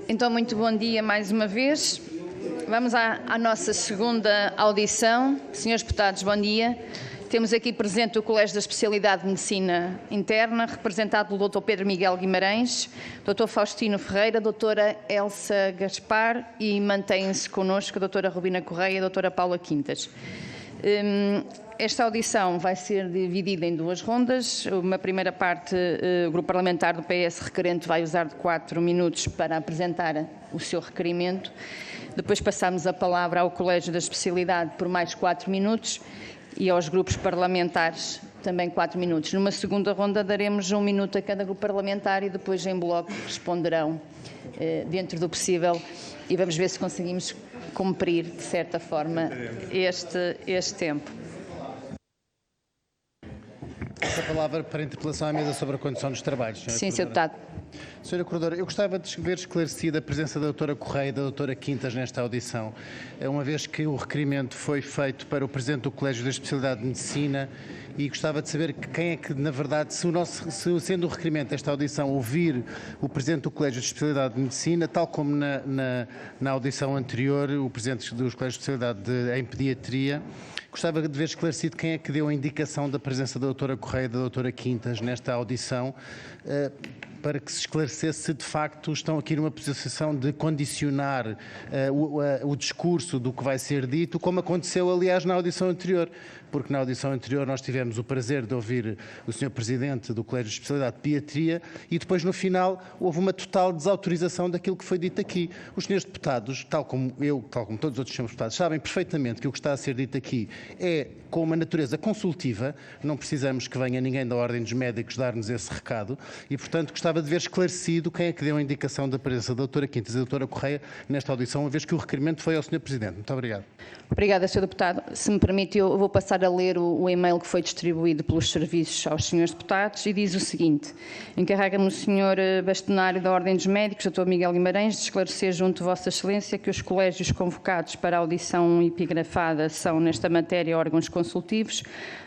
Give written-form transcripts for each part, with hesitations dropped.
Então, muito bom dia mais uma vez. Vamos à nossa segunda audição. Senhores deputados, bom dia. Temos aqui presente o Colégio da Especialidade de Medicina Interna, representado pelo Dr. Pedro Miguel Guimarães, Dr. Faustino Ferreira, Dra. Elsa Gaspar e mantém-se connosco a Dra. Rubina Correia e a Dra. Paula Quintas. Esta audição vai ser dividida em duas rondas. Uma primeira parte, o Grupo Parlamentar do PS requerente vai usar de 4 minutos para apresentar o seu requerimento. Depois passamos a palavra ao Colégio da Especialidade por mais 4 minutos e aos grupos parlamentares também 4 minutos. Numa segunda ronda daremos 1 minuto a cada grupo parlamentar e depois em bloco responderão dentro do possível e vamos ver se conseguimos cumprir, de certa forma, este tempo. A palavra para a interpelação à mesa sobre a condução dos trabalhos. Sim, Sr. Deputado. Sra. Corredora, eu gostava de ver esclarecida a presença da Dra. Correia e da Dra. Quintas nesta audição, uma vez que o requerimento foi feito para o Presidente do Colégio da Especialidade de Medicina e gostava de saber quem é que, na verdade, sendo o requerimento desta audição ouvir o Presidente do Colégio de Especialidade de Medicina, tal como na audição anterior, o Presidente dos Colégios de Especialidade em Pediatria, gostava de ver esclarecido quem é que deu a indicação da presença da Dra. Correia e da Dra. Quintas nesta audição, para que se esclarecesse se de facto estão aqui numa posição de condicionar o discurso do que vai ser dito, como aconteceu aliás na audição anterior, porque na audição anterior nós tivemos o prazer de ouvir o Sr. Presidente do Colégio de Especialidade de Pediatria e depois no final houve uma total desautorização daquilo que foi dito aqui. Os senhores deputados, tal como eu, tal como todos os outros senhores deputados, sabem perfeitamente que o que está a ser dito aqui é com uma natureza consultiva, não precisamos que venha ninguém da Ordem dos Médicos dar-nos esse recado e, portanto, gostava de ver esclarecido quem é que deu a indicação da presença da Dra. Quintas e da Dra. Correia nesta audição, uma vez que o requerimento foi ao Sr. Presidente. Muito obrigado. Obrigada, Sr. Deputado. Se me permite, eu vou passar a ler o e-mail que foi distribuído pelos serviços aos senhores deputados e diz o seguinte: encarrega-me o Sr. Bastonário da Ordem dos Médicos, Dr. Miguel Guimarães, de esclarecer junto de Vossa Excelência que os colégios convocados para a audição epigrafada são, nesta matéria, órgãos consultivos,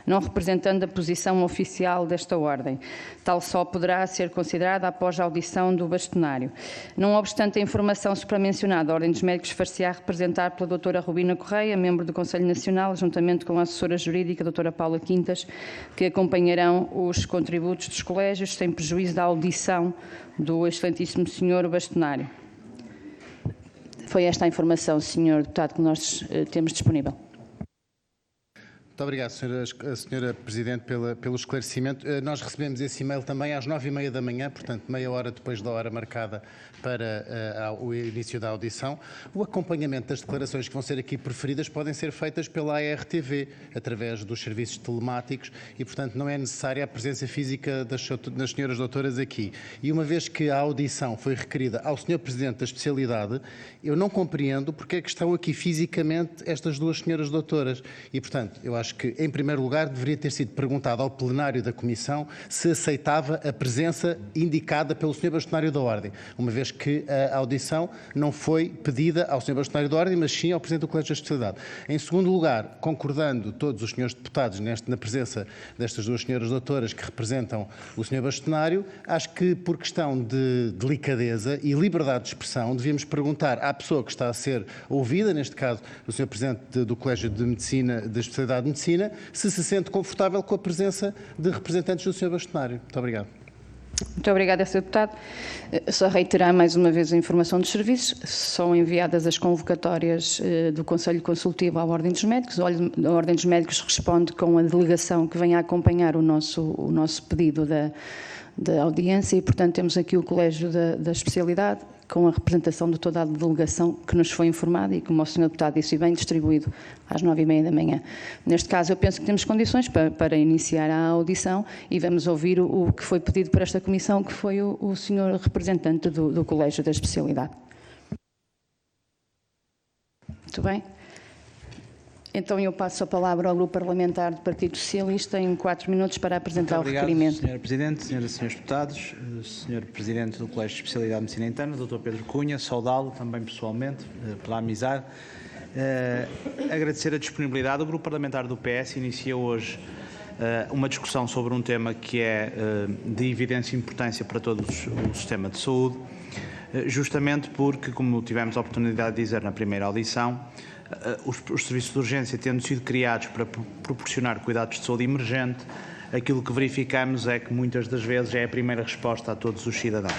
não representando a posição oficial desta Ordem. Tal só poderá ser considerada após a audição do bastonário. Não obstante a informação supramencionada, a Ordem dos Médicos far-se-á representar pela Dra. Rubina Correia, membro do Conselho Nacional, juntamente com a assessora jurídica, a Dra. Paula Quintas, que acompanharão os contributos dos colégios, sem prejuízo da audição do excelentíssimo Sr. Bastonário. Foi esta a informação, Sr. Deputado, que nós temos disponível. Muito obrigado, Sra. Presidente, pelo esclarecimento. Nós recebemos esse e-mail também às 9h30 da manhã, portanto, meia hora depois da hora marcada para o início da audição. O acompanhamento das declarações que vão ser aqui preferidas podem ser feitas pela ARTV, através dos serviços telemáticos e, portanto, não é necessária a presença física das senhoras doutoras aqui. E uma vez que a audição foi requerida ao Sr. Presidente da Especialidade, eu não compreendo porque é que estão aqui fisicamente estas duas senhoras doutoras e, portanto, eu acho que, em primeiro lugar, deveria ter sido perguntado ao plenário da Comissão se aceitava a presença indicada pelo Sr. Bastonário da Ordem, uma vez que a audição não foi pedida ao Sr. Bastonário da Ordem, mas sim ao Presidente do Colégio da Especialidade. Em segundo lugar, concordando todos os senhores deputados na presença destas duas senhoras doutoras que representam o Sr. Bastonário, acho que, por questão de delicadeza e liberdade de expressão, devíamos perguntar à pessoa que está a ser ouvida, neste caso o Sr. Presidente do Colégio de Medicina, da Especialidade de Medicina, se sente confortável com a presença de representantes do Sr. Bastonário. Muito obrigado. Muito obrigada, Sr. Deputado. Só reiterar mais uma vez a informação dos serviços. São enviadas as convocatórias do Conselho Consultivo à Ordem dos Médicos. A Ordem dos Médicos responde com a delegação que vem a acompanhar o nosso pedido da audiência e, portanto, temos aqui o Colégio da Especialidade com a representação de toda a delegação que nos foi informada e, como o Sr. Deputado disse bem, distribuído às 9h30 da manhã. Neste caso, eu penso que temos condições para iniciar a audição e vamos ouvir o que foi pedido por esta Comissão, que foi o Sr. representante do Colégio da Especialidade. Muito bem. Então eu passo a palavra ao Grupo Parlamentar do Partido Socialista em 4 minutos para apresentar o requerimento. Sra. Presidente, Senhoras e Senhores Deputados, Sr. Presidente do Colégio de Especialidade de Medicina Interna, Dr. Pedro Cunha, saudá-lo também pessoalmente pela amizade. Agradecer a disponibilidade. O Grupo Parlamentar do PS inicia hoje uma discussão sobre um tema que é de evidente importância para todo o sistema de saúde. justamente porque, como tivemos a oportunidade de dizer na primeira audição, os serviços de urgência, tendo sido criados para proporcionar cuidados de saúde emergente, aquilo que verificamos é que muitas das vezes é a primeira resposta a todos os cidadãos.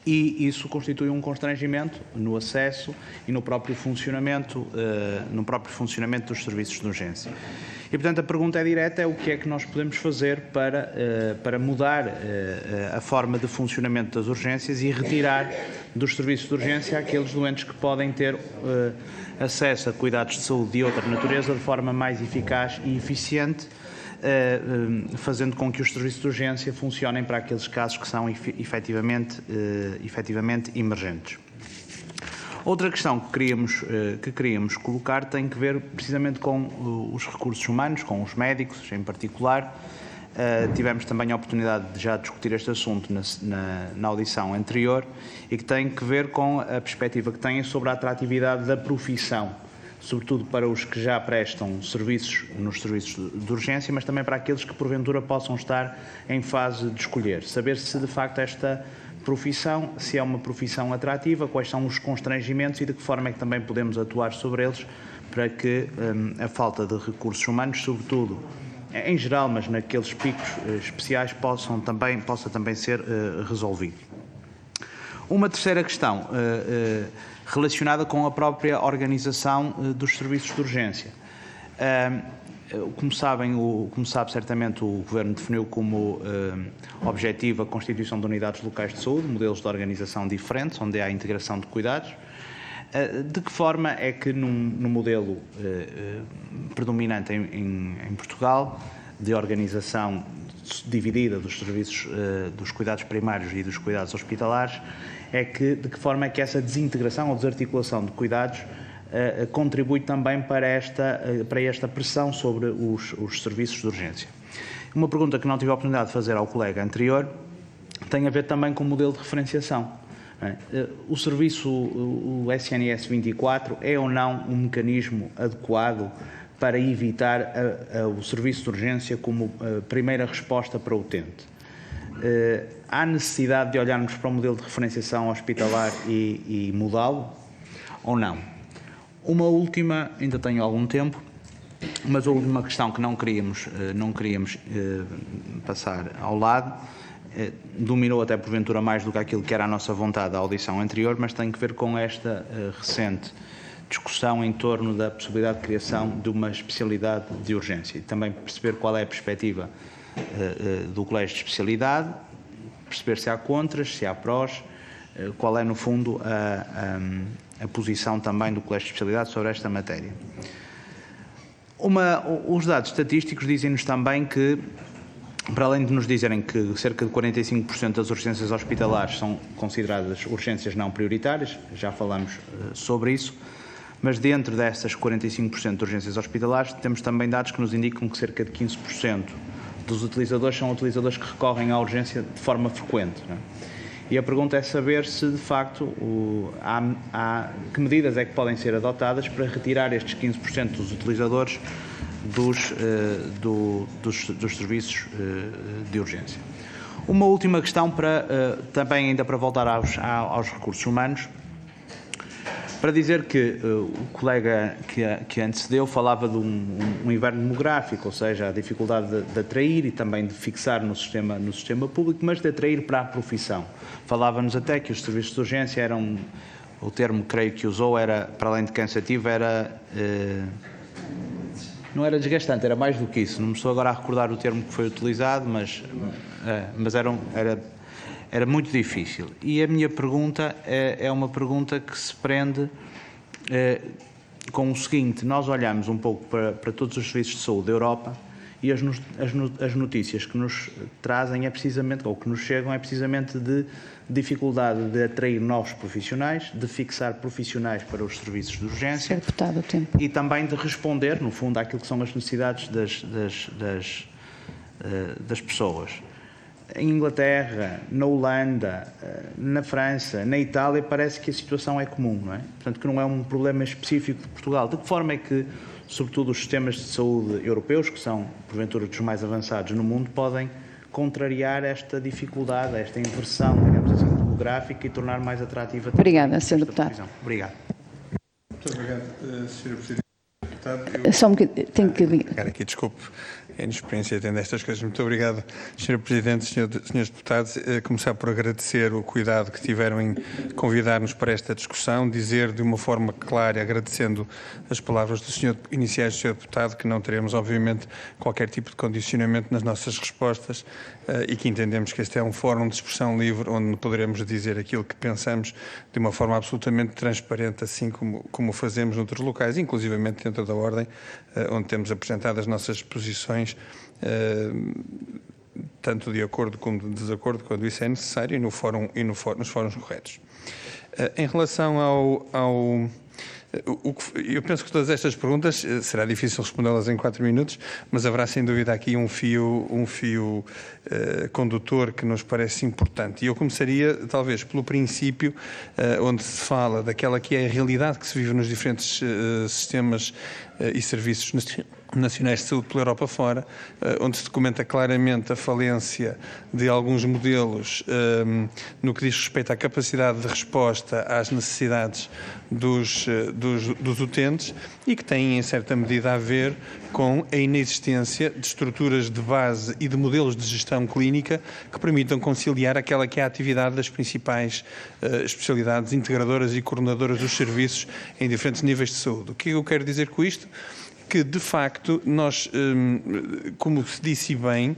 E isso constitui um constrangimento no acesso e no próprio funcionamento dos serviços de urgência. E, portanto, a pergunta é direta, é o que é que nós podemos fazer para mudar a forma de funcionamento das urgências e retirar dos serviços de urgência aqueles doentes que podem ter acesso a cuidados de saúde de outra natureza de forma mais eficaz e eficiente, fazendo com que os serviços de urgência funcionem para aqueles casos que são efetivamente emergentes. Outra questão que queríamos colocar tem que ver precisamente com os recursos humanos, com os médicos em particular. Tivemos também a oportunidade de já discutir este assunto na audição anterior e que tem que ver com a perspectiva que têm sobre a atratividade da profissão, sobretudo para os que já prestam serviços nos serviços de urgência, mas também para aqueles que porventura possam estar em fase de escolher. Saber se de facto esta profissão, se é uma profissão atrativa, quais são os constrangimentos e de que forma é que também podemos atuar sobre eles para que a falta de recursos humanos, sobretudo em geral, mas naqueles picos especiais, possa também ser resolvido. Uma terceira questão relacionada com a própria organização dos serviços de urgência. Como sabe certamente, o Governo definiu como objetivo a constituição de unidades locais de saúde, modelos de organização diferentes, onde há integração de cuidados. De que forma é que no modelo predominante em Portugal, de organização dividida dos serviços dos cuidados primários e dos cuidados hospitalares, de que forma é que essa desintegração ou desarticulação de cuidados contribui também para esta pressão sobre os serviços de urgência? Uma pergunta que não tive a oportunidade de fazer ao colega anterior tem a ver também com o modelo de referenciação. O serviço, o SNS 24, é ou não um mecanismo adequado para evitar o serviço de urgência como primeira resposta para o utente? Há necessidade de olharmos para o modelo de referenciação hospitalar e mudá-lo ou não? Uma última, ainda tenho algum tempo, mas a última questão que não queríamos passar ao lado, dominou até porventura mais do que aquilo que era a nossa vontade da audição anterior, mas tem que ver com esta recente discussão em torno da possibilidade de criação de uma especialidade de urgência e também perceber qual é a perspectiva do Colégio de Especialidade, perceber se há contras, se há prós, qual é no fundo a posição também do Colégio de Especialidade sobre esta matéria. Os dados estatísticos dizem-nos também que, para além de nos dizerem que cerca de 45% das urgências hospitalares são consideradas urgências não prioritárias, já falamos sobre isso, mas dentro dessas 45% de urgências hospitalares temos também dados que nos indicam que cerca de 15% dos utilizadores são utilizadores que recorrem à urgência de forma frequente. Não é? E a pergunta é saber se, de facto, que medidas é que podem ser adotadas para retirar estes 15% dos utilizadores dos serviços de urgência. Uma última questão, também ainda para voltar aos recursos humanos, para dizer que o colega que antecedeu falava de um inverno demográfico, ou seja, a dificuldade de atrair e também de fixar no sistema público, mas de atrair para a profissão. Falava-nos até que os serviços de urgência eram, o termo creio que usou, era, para além de cansativo, não era desgastante, era mais do que isso. Não me estou agora a recordar o termo que foi utilizado, mas era muito difícil. E a minha pergunta é uma pergunta que se prende com o seguinte: nós olhamos um pouco para todos os serviços de saúde da Europa e as notícias que nos trazem ou que nos chegam é precisamente de dificuldade de atrair novos profissionais, de fixar profissionais para os serviços de urgência e também de responder, no fundo, àquilo que são as necessidades das pessoas. Em Inglaterra, na Holanda, na França, na Itália, parece que a situação é comum, não é? Portanto, que não é um problema específico de Portugal. De que forma é que, sobretudo, os sistemas de saúde europeus, que são, porventura, dos mais avançados no mundo, podem contrariar esta dificuldade, esta inversão, digamos assim, demográfica e tornar mais atrativa. Obrigada, Sr. Deputado. Obrigado. Muito obrigado, Sr. Presidente. Só um bocadinho, tenho que ligar. Aqui, desculpe, a inexperiência atende estas coisas. Muito obrigado, Sr. Presidente, Srs. Deputados. Começar por agradecer o cuidado que tiveram em convidar-nos para esta discussão, dizer de uma forma clara, agradecendo as palavras iniciais do Sr. Deputado, que não teremos, obviamente, qualquer tipo de condicionamento nas nossas respostas e que entendemos que este é um fórum de expressão livre, onde poderemos dizer aquilo que pensamos de uma forma absolutamente transparente, assim como fazemos noutros locais, inclusivamente dentro da Ordem, onde temos apresentado as nossas posições, tanto de acordo como de desacordo, quando isso é necessário, e nos fóruns corretos. Em relação eu penso que todas estas perguntas, será difícil respondê-las em 4 minutos, mas haverá sem dúvida aqui um fio condutor que nos parece importante. E eu começaria talvez pelo princípio, onde se fala daquela que é a realidade que se vive nos diferentes sistemas e serviços nacionais de saúde pela Europa fora, onde se documenta claramente a falência de alguns modelos no que diz respeito à capacidade de resposta às necessidades dos utentes e que tem, em certa medida, a ver com a inexistência de estruturas de base e de modelos de gestão clínica que permitam conciliar aquela que é a atividade das principais especialidades integradoras e coordenadoras dos serviços em diferentes níveis de saúde. O que eu quero dizer com isto? Que, de facto, nós, como se disse bem,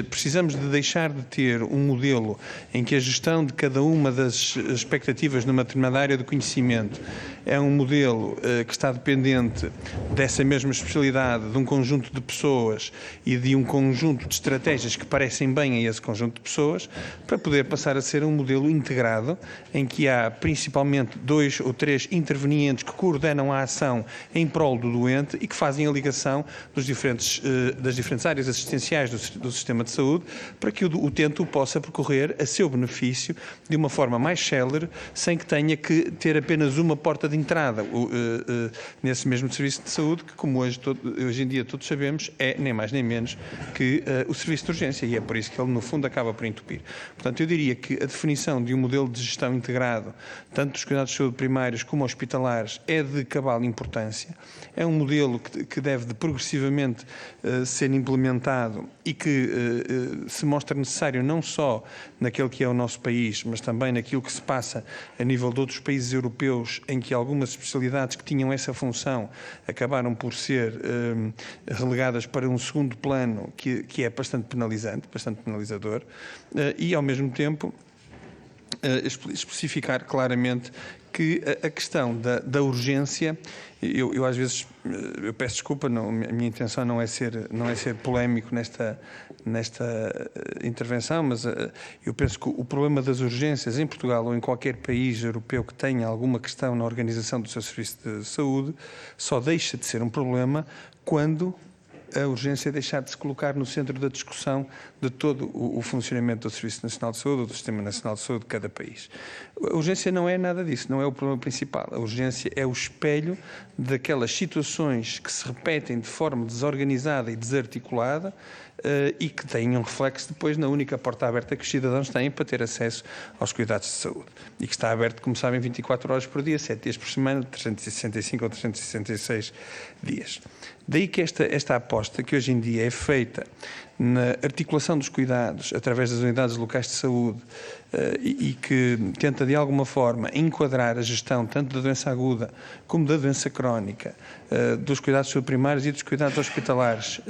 precisamos de deixar de ter um modelo em que a gestão de cada uma das expectativas numa determinada área do conhecimento é um modelo que está dependente dessa mesma especialidade, de um conjunto de pessoas e de um conjunto de estratégias que parecem bem a esse conjunto de pessoas, para poder passar a ser um modelo integrado, em que há principalmente 2 ou 3 intervenientes que coordenam a ação em prol do doente e que fazem a ligação das diferentes áreas assistenciais do sistema de saúde, para que o utente o possa percorrer a seu benefício de uma forma mais célere, sem que tenha que ter apenas uma porta de entrada nesse mesmo serviço de saúde, que, como hoje em dia todos sabemos, é nem mais nem menos que o serviço de urgência, e é por isso que ele, no fundo, acaba por entupir. Portanto, eu diria que a definição de um modelo de gestão integrado, tanto dos cuidados de saúde primários como hospitalares, é de cabal importância. É um modelo que deve progressivamente ser implementado e que se mostra necessário não só naquele que é o nosso país, mas também naquilo que se passa a nível de outros países europeus, em que algumas especialidades que tinham essa função acabaram por ser relegadas para um segundo plano que é bastante penalizante, bastante penalizador, e ao mesmo tempo especificar claramente que a questão da urgência, eu às vezes, eu peço desculpa, a minha intenção não é ser polémico nesta intervenção, mas eu penso que o problema das urgências em Portugal ou em qualquer país europeu que tenha alguma questão na organização do seu serviço de saúde só deixa de ser um problema quando a urgência deixar de se colocar no centro da discussão de todo o funcionamento do Serviço Nacional de Saúde ou do Sistema Nacional de Saúde de cada país. A urgência não é nada disso, não é o problema principal. A urgência é o espelho daquelas situações que se repetem de forma desorganizada e desarticulada e que têm um reflexo depois na única porta aberta que os cidadãos têm para ter acesso aos cuidados de saúde. E que está aberto, como sabem, 24 horas por dia, 7 dias por semana, 365 ou 366 dias. Daí que esta aposta que hoje em dia é feita na articulação dos cuidados através das unidades locais de saúde e que tenta de alguma forma enquadrar a gestão tanto da doença aguda como da doença crónica, dos cuidados primários e dos cuidados hospitalares,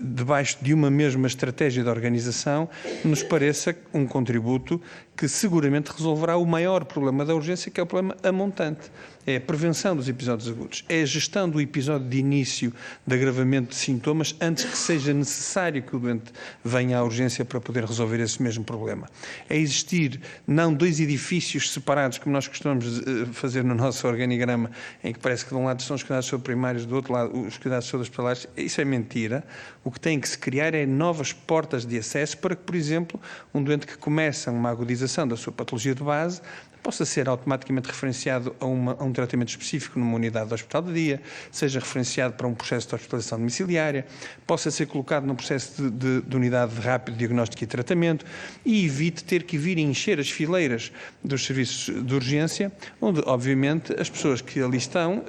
debaixo de uma mesma estratégia de organização, nos pareça um contributo que seguramente resolverá o maior problema da urgência, que é o problema amontante. É a prevenção dos episódios agudos, é a gestão do episódio de início de agravamento de sintomas antes que seja necessário que o doente venha à urgência para poder resolver esse mesmo problema. É existir não 2 edifícios separados, como nós costumamos fazer no nosso organigrama, em que parece que de um lado são os cuidados de saúde primários, do outro lado os cuidados de saúde hospitalares. Isso é mentira. O que tem que se criar é novas portas de acesso para que, por exemplo, um doente que começa uma agudização da sua patologia de base possa ser automaticamente referenciado a um tratamento específico numa unidade de hospital de dia, seja referenciado para um processo de hospitalização domiciliária, possa ser colocado num processo de unidade de rápido diagnóstico e tratamento e evite ter que vir encher as fileiras dos serviços de urgência, onde, obviamente, as pessoas que ali estão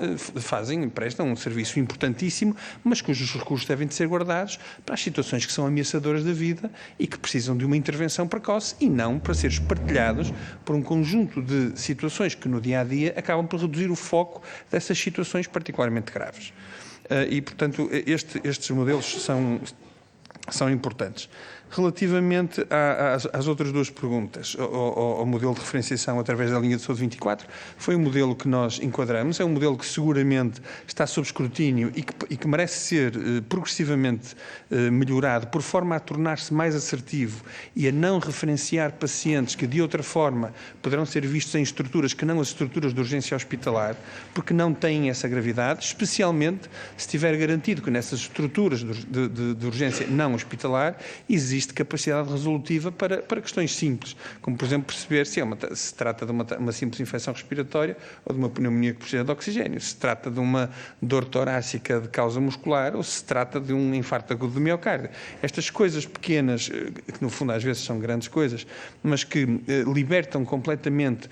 prestam um serviço importantíssimo, mas cujos recursos devem de ser guardados para as situações que são ameaçadoras da vida e que precisam de uma intervenção precoce e não para ser espartilhados por um conjunto de situações que no dia-a-dia acabam por reduzir o foco dessas situações particularmente graves. E, portanto, estes modelos são importantes. Relativamente às outras duas perguntas, ao modelo de referenciação através da linha de saúde 24, foi um modelo que nós enquadramos, é um modelo que seguramente está sob escrutínio e que merece ser progressivamente melhorado, por forma a tornar-se mais assertivo e a não referenciar pacientes que de outra forma poderão ser vistos em estruturas que não as estruturas de urgência hospitalar, porque não têm essa gravidade, especialmente se estiver garantido que nessas estruturas de urgência não hospitalar existe capacidade resolutiva para questões simples, como, por exemplo, perceber se trata de uma simples infecção respiratória ou de uma pneumonia que precisa de oxigênio, se trata de uma dor torácica de causa muscular ou se trata de um infarto agudo do miocárdio. Estas coisas pequenas, que no fundo às vezes são grandes coisas, mas que libertam completamente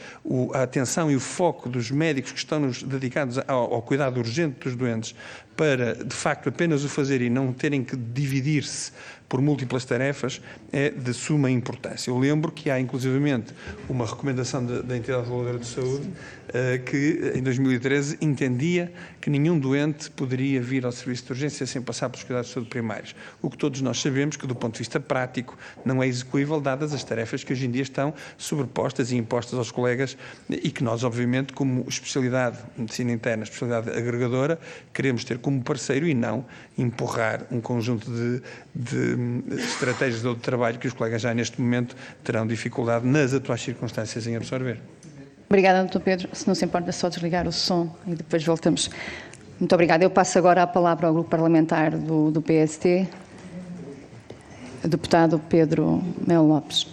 a atenção e o foco dos médicos que estão dedicados ao cuidado urgente dos doentes para, de facto, apenas o fazer e não terem que dividir-se por múltiplas tarefas, é de suma importância. Eu lembro que há, inclusivamente, uma recomendação da Entidade Reguladora de Saúde que, em 2013, entendia que nenhum doente poderia vir ao serviço de urgência sem passar pelos cuidados de saúde primários. O que todos nós sabemos que, do ponto de vista prático, não é execuível, dadas as tarefas que hoje em dia estão sobrepostas e impostas aos colegas e que nós, obviamente, como especialidade de medicina interna, especialidade agregadora, queremos ter como parceiro e não empurrar um conjunto de estratégias de trabalho que os colegas já neste momento terão dificuldade nas atuais circunstâncias em absorver. Obrigada, Dr. Pedro. Se não se importa, só desligar o som e depois voltamos. Muito obrigada. Eu passo agora a palavra ao Grupo Parlamentar do PST, o deputado Pedro Melo Lopes.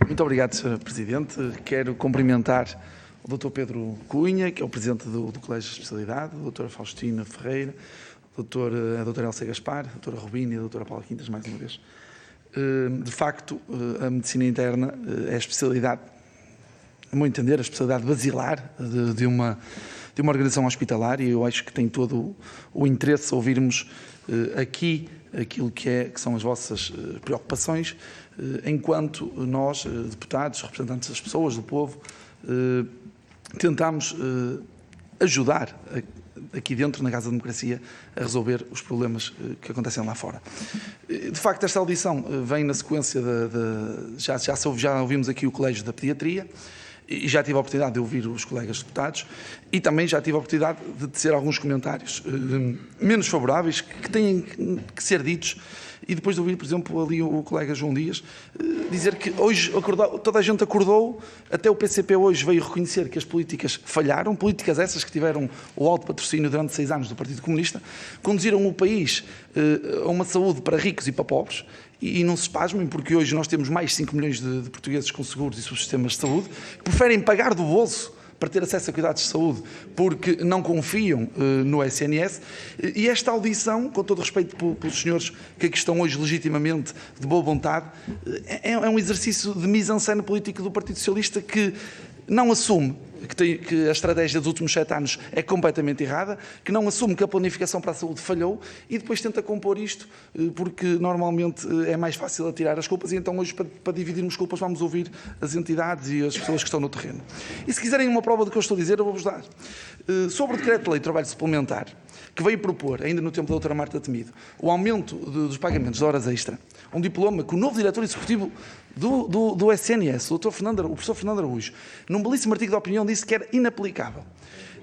Muito obrigado, Sr. Presidente. Quero cumprimentar o Dr. Pedro Cunha, que é o Presidente do Colégio de Especialidade, a Dra. Faustina Ferreira, a Dra. Elsa Gaspar, a Dra. Rubina e a Dra. Paula Quintas, mais uma vez. De facto, a medicina interna é a especialidade, a meu entender, a especialidade basilar de uma organização hospitalar, e eu acho que tem todo o interesse ouvirmos aqui aquilo que são as vossas preocupações, enquanto nós, deputados, representantes das pessoas, do povo, tentamos ajudar aqui dentro, na Casa da Democracia, a resolver os problemas que acontecem lá fora. De facto, esta audição vem na sequência já ouvimos aqui o Colégio da Pediatria, e já tive a oportunidade de ouvir os colegas deputados e também já tive a oportunidade de tecer alguns comentários menos favoráveis que têm que ser ditos, e depois de ouvir, por exemplo, ali o colega João Dias dizer que hoje toda a gente acordou, até o PCP hoje veio reconhecer que as políticas falharam, políticas essas que tiveram o alto patrocínio durante 6 anos do Partido Comunista, conduziram o país a uma saúde para ricos e para pobres. E não se espasmem, porque hoje nós temos mais de 5 milhões de portugueses com seguros e subsistemas de saúde que preferem pagar do bolso para ter acesso a cuidados de saúde, porque não confiam no SNS. E esta audição, com todo o respeito pelos senhores que aqui estão hoje legitimamente de boa vontade, é um exercício de mise-en-scène político do Partido Socialista que não assume que a estratégia dos últimos 7 anos é completamente errada, que não assume que a planificação para a saúde falhou e depois tenta compor isto, porque normalmente é mais fácil atirar as culpas, e então hoje, para dividirmos culpas, vamos ouvir as entidades e as pessoas que estão no terreno. E se quiserem uma prova do que eu estou a dizer, eu vou-vos dar. Sobre o Decreto-Lei de Trabalho Suplementar, que veio propor, ainda no tempo da doutora Marta Temido, o aumento dos pagamentos de horas extra, um diploma que o novo diretor executivo do SNS, o professor Fernando Araújo, num belíssimo artigo de opinião, disse que era inaplicável.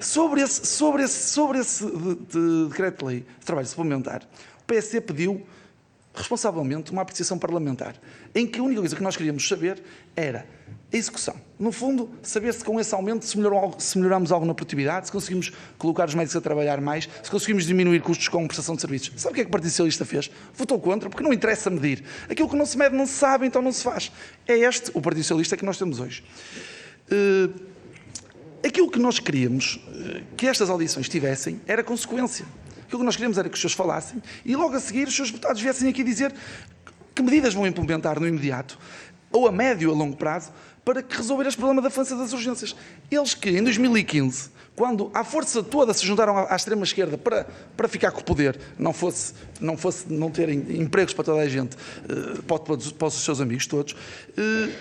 Sobre esse decreto-lei de trabalho suplementar, o PSD pediu, responsavelmente, uma apreciação parlamentar, em que a única coisa que nós queríamos saber era a execução. No fundo, saber se com esse aumento se melhoramos algo na produtividade, se conseguimos colocar os médicos a trabalhar mais, se conseguimos diminuir custos com prestação de serviços. Sabe o que é que o Partido Socialista fez? Votou contra, porque não interessa medir. Aquilo que não se mede não se sabe, então não se faz. É este o Partido Socialista que nós temos hoje. Aquilo que nós queríamos que estas audições tivessem era consequência. Aquilo que nós queríamos era que os senhores falassem e logo a seguir os seus deputados viessem aqui dizer que medidas vão implementar no imediato, ou a médio ou a longo prazo, para que resolver este problema da falência das urgências. Eles que, em 2015, quando a força toda se juntaram à extrema-esquerda para ficar com o poder, não fosse não terem empregos para toda a gente, para os seus amigos todos,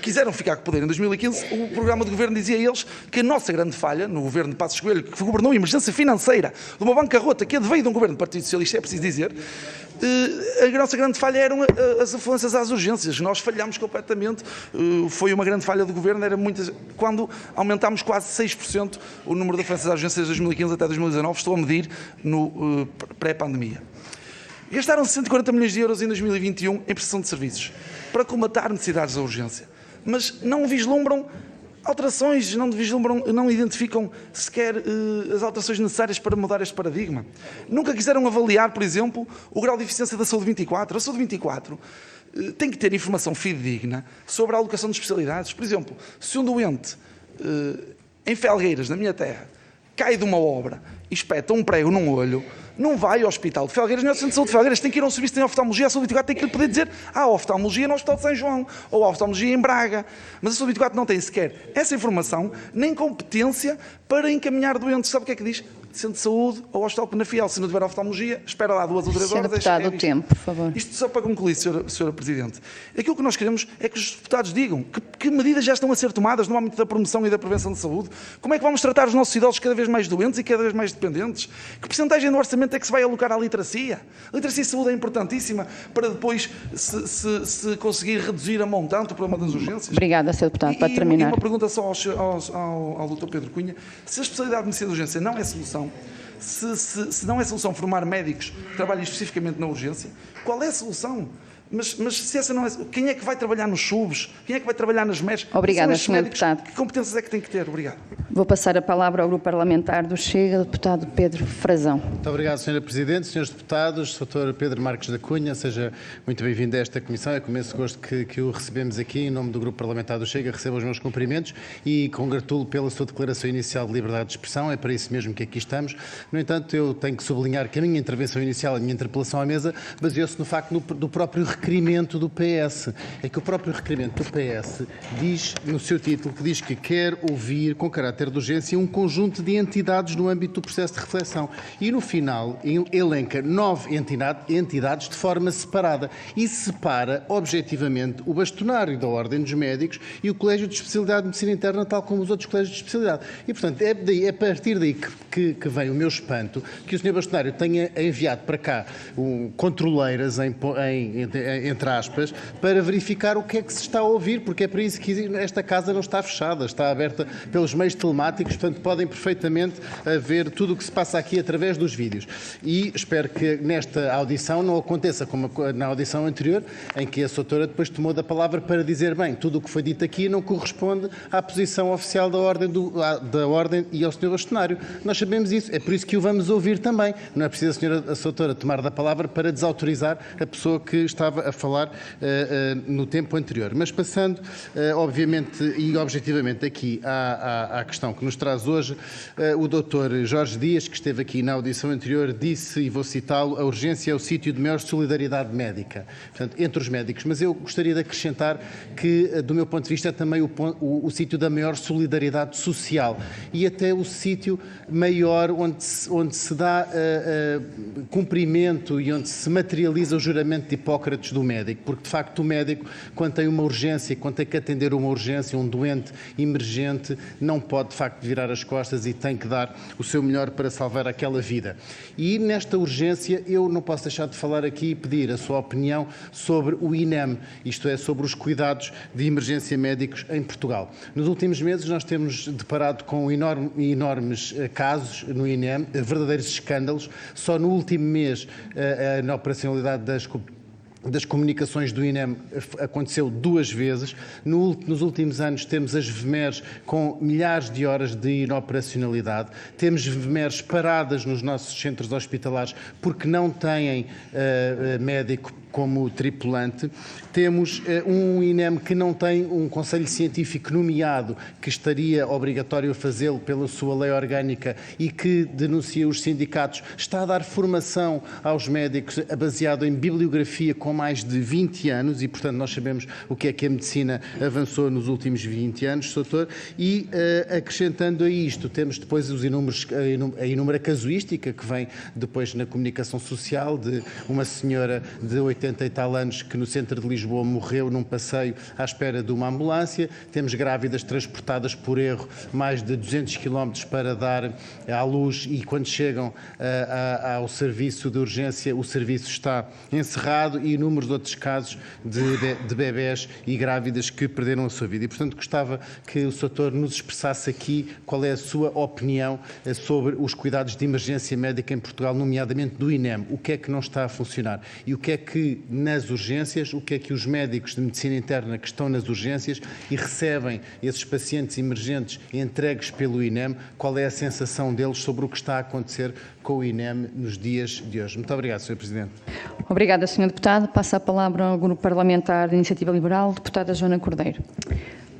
quiseram ficar com o poder. Em 2015, o programa de governo dizia a eles que a nossa grande falha, no governo de Passos Coelho, que governou a emergência financeira de uma bancarrota que veio de um governo do Partido Socialista, é preciso dizer, a nossa grande falha eram as afluências às urgências. Nós falhámos completamente. Foi uma grande falha do governo. Quando aumentámos quase 6% o número de afluências às urgências de 2015 até 2019, estou a medir no pré-pandemia. Gastaram 140 milhões de euros em 2021 em prestação de serviços para colmatar necessidades da urgência. Mas não vislumbram alterações, não identificam sequer as alterações necessárias para mudar este paradigma. Nunca quiseram avaliar, por exemplo, o grau de eficiência da Saúde 24. A Saúde 24 tem que ter informação fidedigna sobre a alocação de especialidades. Por exemplo, se um doente em Felgueiras, na minha terra, cai de uma obra e espeta um prego num olho, não vai ao Hospital de Felgueiras, nem ao Centro de Saúde de Felgueiras, tem que ir a um serviço de oftalmologia. A Saúde 24 tem que lhe poder dizer há oftalmologia no Hospital de São João, ou há oftalmologia em Braga. Mas a Saúde 24 não tem sequer essa informação, nem competência para encaminhar doentes. Sabe o que é que diz? Centro de Saúde ou Hospital Penafiel. Se não tiver oftalmologia, espera lá 2 ou 3 horas. Sr. Deputado, o tempo, por favor. Isto só para concluir, Sra. Presidente. Aquilo que nós queremos é que os deputados digam que medidas já estão a ser tomadas no âmbito da promoção e da prevenção de saúde. Como é que vamos tratar os nossos idosos cada vez mais doentes e cada vez mais dependentes? Que percentagem do orçamento é que se vai alocar à literacia? A literacia e saúde é importantíssima para depois se conseguir reduzir a montante o problema das urgências. Obrigada, Sr. Deputado. Para terminar. E uma pergunta só ao Dr. Pedro Cunha. Se a especialidade de medicina de urgência não é solução, se não é solução formar médicos que trabalhem especificamente na urgência, qual é a solução? Mas se essa não é... Quem é que vai trabalhar nos SUBs? Quem é que vai trabalhar nas MES? Obrigada, Sr. Deputado. Que competências é que tem que ter? Obrigado. Vou passar a palavra ao Grupo Parlamentar do Chega, deputado Pedro Frazão. Muito obrigado, Sra. Presidente. Senhores deputados, Sr. Pedro Marques da Cunha, seja muito bem-vindo a esta comissão. É com imenso gosto que o recebemos aqui. Em nome do Grupo Parlamentar do Chega, recebo os meus cumprimentos e congratulo pela sua declaração inicial de liberdade de expressão. É para isso mesmo que aqui estamos. No entanto, eu tenho que sublinhar que a minha intervenção inicial, a minha interpelação à mesa, baseou-se no facto do próprio requerimento do PS. É que o próprio requerimento do PS diz, no seu título, que diz que quer ouvir, com caráter de urgência, um conjunto de entidades no âmbito do processo de reflexão. E, no final, elenca 9 entidades de forma separada e separa, objetivamente, o bastonário da Ordem dos Médicos e o Colégio de Especialidade de Medicina Interna, tal como os outros colégios de especialidade. E, portanto, é a partir daí que vem o meu espanto que o Sr. Bastonário tenha enviado para cá controleiras, entre aspas, para verificar o que é que se está a ouvir, porque é para isso que esta casa não está fechada, está aberta pelos meios telemáticos, portanto podem perfeitamente ver tudo o que se passa aqui através dos vídeos. E espero que nesta audição não aconteça como na audição anterior, em que a doutora depois tomou da palavra para dizer, bem, tudo o que foi dito aqui não corresponde à posição oficial da Ordem e ao Sr. Bastonário. Nós sabemos isso, é por isso que o vamos ouvir também. Não é preciso a doutora tomar da palavra para desautorizar a pessoa que estava a falar no tempo anterior. Mas passando, obviamente e objetivamente aqui à questão que nos traz hoje, o Dr. Jorge Dias, que esteve aqui na audição anterior, disse, e vou citá-lo, a urgência é o sítio de maior solidariedade médica, portanto, entre os médicos. Mas eu gostaria de acrescentar que, do meu ponto de vista, é também o sítio da maior solidariedade social e até o sítio maior onde se dá cumprimento e onde se materializa o juramento de Hipócrates do médico, porque de facto o médico, quando tem uma urgência, quando tem que atender uma urgência, um doente emergente, não pode de facto virar as costas e tem que dar o seu melhor para salvar aquela vida. E nesta urgência eu não posso deixar de falar aqui e pedir a sua opinião sobre o INEM, isto é, sobre os cuidados de emergência médicos em Portugal. Nos últimos meses nós temos deparado com enormes casos no INEM, verdadeiros escândalos. Só no último mês na operacionalidade das comunicações do INEM aconteceu 2 vezes. Nos últimos anos temos as VMERs com milhares de horas de inoperacionalidade, temos VMERs paradas nos nossos centros hospitalares porque não têm médico como tripulante. Temos um INEM que não tem um Conselho Científico nomeado, que estaria obrigatório a fazê-lo pela sua lei orgânica e que denuncia os sindicatos. Está a dar formação aos médicos baseado em bibliografia com mais de 20 anos e, portanto, nós sabemos o que é que a medicina avançou nos últimos 20 anos, doutor. E, acrescentando a isto, temos depois a inúmera casuística que vem depois na comunicação social de uma senhora de 80 e tal anos que no centro de Lisboa morreu num passeio à espera de uma ambulância. Temos grávidas transportadas por erro mais de 200 km para dar à luz e quando chegam ao serviço de urgência o serviço está encerrado e inúmeros outros casos de bebés e grávidas que perderam a sua vida. E, portanto, gostava que o Sr. Doutor nos expressasse aqui qual é a sua opinião sobre os cuidados de emergência médica em Portugal, nomeadamente do INEM. O que é que não está a funcionar? E o que é que, nas urgências, o que é que os médicos de medicina interna que estão nas urgências e recebem esses pacientes emergentes entregues pelo INEM, qual é a sensação deles sobre o que está a acontecer com o INEM nos dias de hoje? Muito obrigado, Sr. Presidente. Obrigada, Sr. Deputado. Passo a palavra ao Grupo Parlamentar da Iniciativa Liberal, deputada Joana Cordeiro.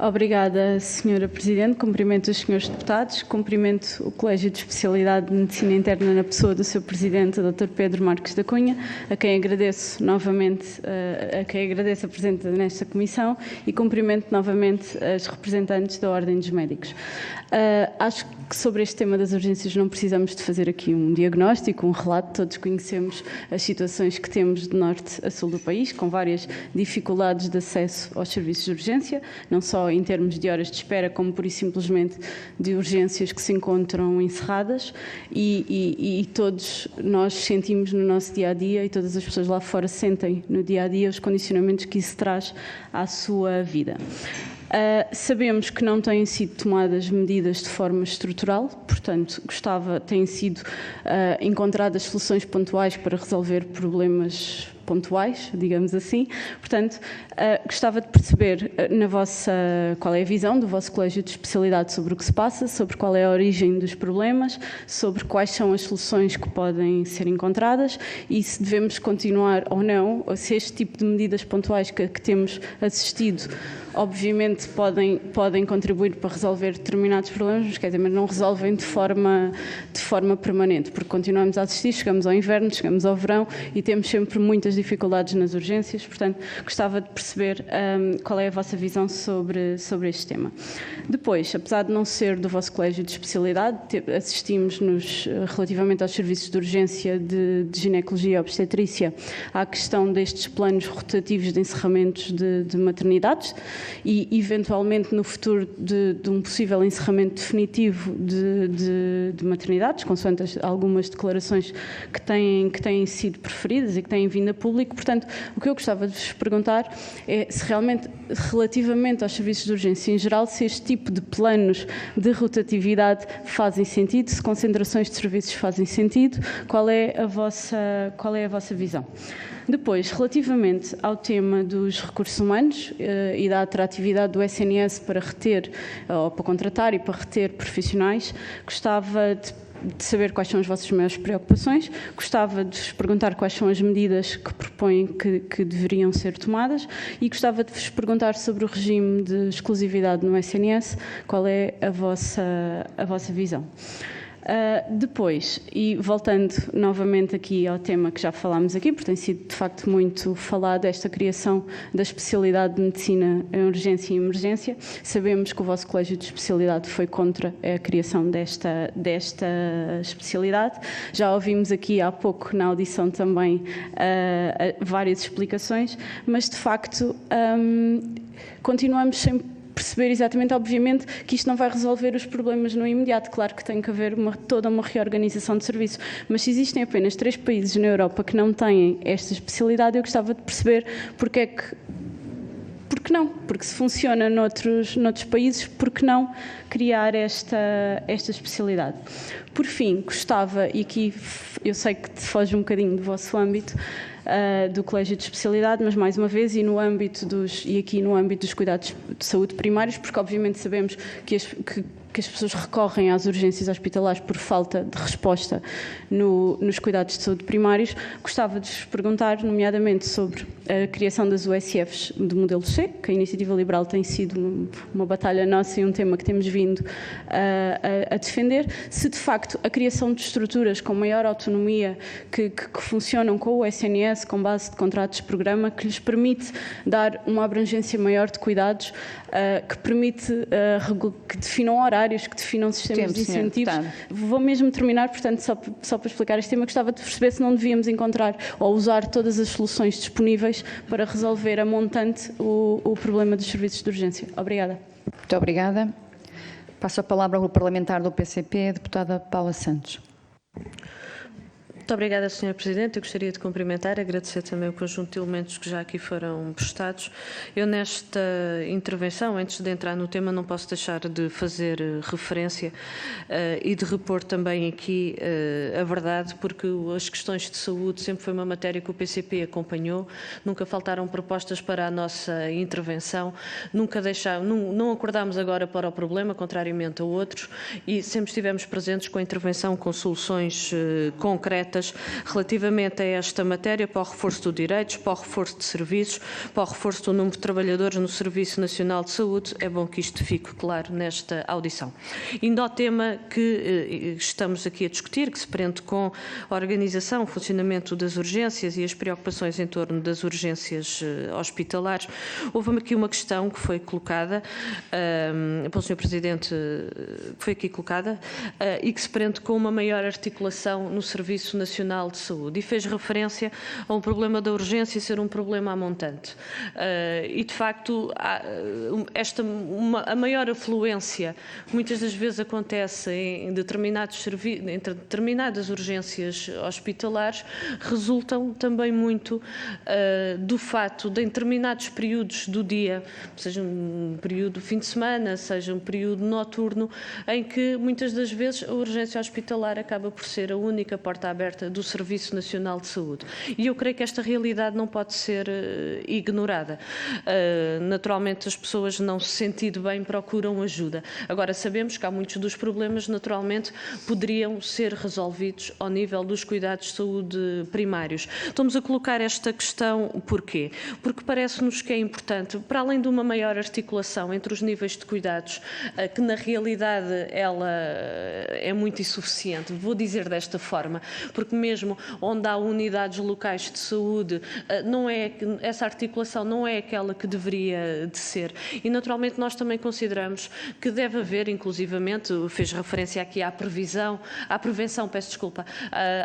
Obrigada, Sra. Presidente. Cumprimento os senhores deputados, cumprimento o Colégio de Especialidade de Medicina Interna na pessoa do seu Presidente, Dr. Pedro Marques da Cunha, a quem agradeço novamente, a presença nesta comissão e cumprimento novamente as representantes da Ordem dos Médicos. Acho que sobre este tema das urgências não precisamos de fazer aqui um diagnóstico, um relato, todos conhecemos as situações que temos de norte a sul do país, com várias dificuldades de acesso aos serviços de urgência, não só em termos de horas de espera, como pura e simplesmente de urgências que se encontram encerradas e todos nós sentimos no nosso dia-a-dia e todas as pessoas lá fora sentem no dia-a-dia os condicionamentos que isso traz à sua vida. Sabemos que não têm sido tomadas medidas de forma estrutural, portanto, têm sido encontradas soluções pontuais para resolver problemas pontuais, digamos assim. Portanto, gostava de perceber qual é a visão do vosso Colégio de Especialidade sobre o que se passa, sobre qual é a origem dos problemas, sobre quais são as soluções que podem ser encontradas e se devemos continuar ou não, ou se este tipo de medidas pontuais que temos assistido, obviamente podem contribuir para resolver determinados problemas, mas não resolvem de forma permanente, porque continuamos a assistir, chegamos ao inverno, chegamos ao verão e temos sempre muitas dificuldades nas urgências, portanto, gostava de perceber qual é a vossa visão sobre este tema. Depois, apesar de não ser do vosso Colégio de Especialidade, assistimos relativamente aos serviços de urgência de ginecologia e obstetrícia à questão destes planos rotativos de encerramentos de maternidades e, eventualmente, no futuro de um possível encerramento definitivo de maternidades, consoante algumas declarações que têm sido preferidas e que têm vindo a público. Portanto, o que eu gostava de vos perguntar é se realmente, relativamente aos serviços de urgência em geral, se este tipo de planos de rotatividade fazem sentido, se concentrações de serviços fazem sentido, qual é a vossa visão? Depois, relativamente ao tema dos recursos humanos e da atratividade do SNS para reter, ou para contratar e para reter profissionais, gostava de saber quais são as vossas maiores preocupações, gostava de vos perguntar quais são as medidas que propõem que deveriam ser tomadas e gostava de vos perguntar sobre o regime de exclusividade no SNS, qual é a vossa visão. Depois, e voltando novamente aqui ao tema que já falámos aqui, porque tem sido de facto muito falado, esta criação da especialidade de medicina em urgência e emergência, sabemos que o vosso Colégio de Especialidade foi contra a criação desta especialidade. Já ouvimos aqui há pouco na audição também várias explicações, mas de facto continuamos sem perceber exatamente, obviamente, que isto não vai resolver os problemas no imediato. Claro que tem que haver toda uma reorganização de serviço, mas se existem apenas 3 países na Europa que não têm esta especialidade, eu gostava de perceber porque não? Porque se funciona noutros países, porque não criar esta especialidade? Por fim, gostava, e aqui eu sei que foge um bocadinho do vosso âmbito, do Colégio de Especialidade, mas mais uma vez aqui no âmbito dos cuidados de saúde primários, porque obviamente sabemos que as pessoas recorrem às urgências hospitalares por falta de resposta nos cuidados de saúde primários. Gostava de vos perguntar, nomeadamente, sobre a criação das USFs do modelo C, que a Iniciativa Liberal tem sido uma batalha nossa e um tema que temos vindo a defender, se de facto a criação de estruturas com maior autonomia que funcionam com o SNS, com base de contratos de programa, que lhes permite dar uma abrangência maior de cuidados, que permite que definam horários, que definam sistemas de incentivos. Vou mesmo terminar, portanto, só para explicar este tema, gostava de perceber se não devíamos encontrar ou usar todas as soluções disponíveis para resolver a montante o problema dos serviços de urgência. Obrigada. Muito obrigada. Passo a palavra ao parlamentar do PCP, a deputada Paula Santos. Muito obrigada, Sra. Presidente. Eu gostaria de cumprimentar e agradecer também o conjunto de elementos que já aqui foram prestados. Eu, nesta intervenção, antes de entrar no tema, não posso deixar de fazer referência e de repor também aqui a verdade, porque as questões de saúde sempre foi uma matéria que o PCP acompanhou, nunca faltaram propostas para a nossa intervenção, não acordámos agora para o problema, contrariamente a outros, e sempre estivemos presentes com a intervenção, com soluções concretas relativamente a esta matéria, para o reforço de direitos, para o reforço de serviços, para o reforço do número de trabalhadores no Serviço Nacional de Saúde. É bom que isto fique claro nesta audição. Indo ao tema que estamos aqui a discutir, que se prende com a organização, o funcionamento das urgências e as preocupações em torno das urgências hospitalares, houve aqui uma questão que foi colocada pelo Sr. Presidente, que foi aqui colocada, e que se prende com uma maior articulação no Serviço Nacional de Saúde, e fez referência a um problema da urgência ser um problema a montante. E, de facto, a maior afluência muitas das vezes acontece em determinadas urgências hospitalares, resultam também muito do fato de, em determinados períodos do dia, seja um período fim de semana, seja um período noturno, em que muitas das vezes a urgência hospitalar acaba por ser a única porta aberta do Serviço Nacional de Saúde. E eu creio que esta realidade não pode ser ignorada. Naturalmente, as pessoas, não se sentindo bem, procuram ajuda. Agora, sabemos que há muitos dos problemas, naturalmente, poderiam ser resolvidos ao nível dos cuidados de saúde primários. Estamos a colocar esta questão porquê? Porque parece-nos que é importante, para além de uma maior articulação entre os níveis de cuidados, que na realidade ela é muito insuficiente, vou dizer desta forma, porque mesmo onde há unidades locais de saúde, essa articulação não é aquela que deveria de ser. E, naturalmente, nós também consideramos que deve haver, inclusivamente, fez referência aqui à prevenção,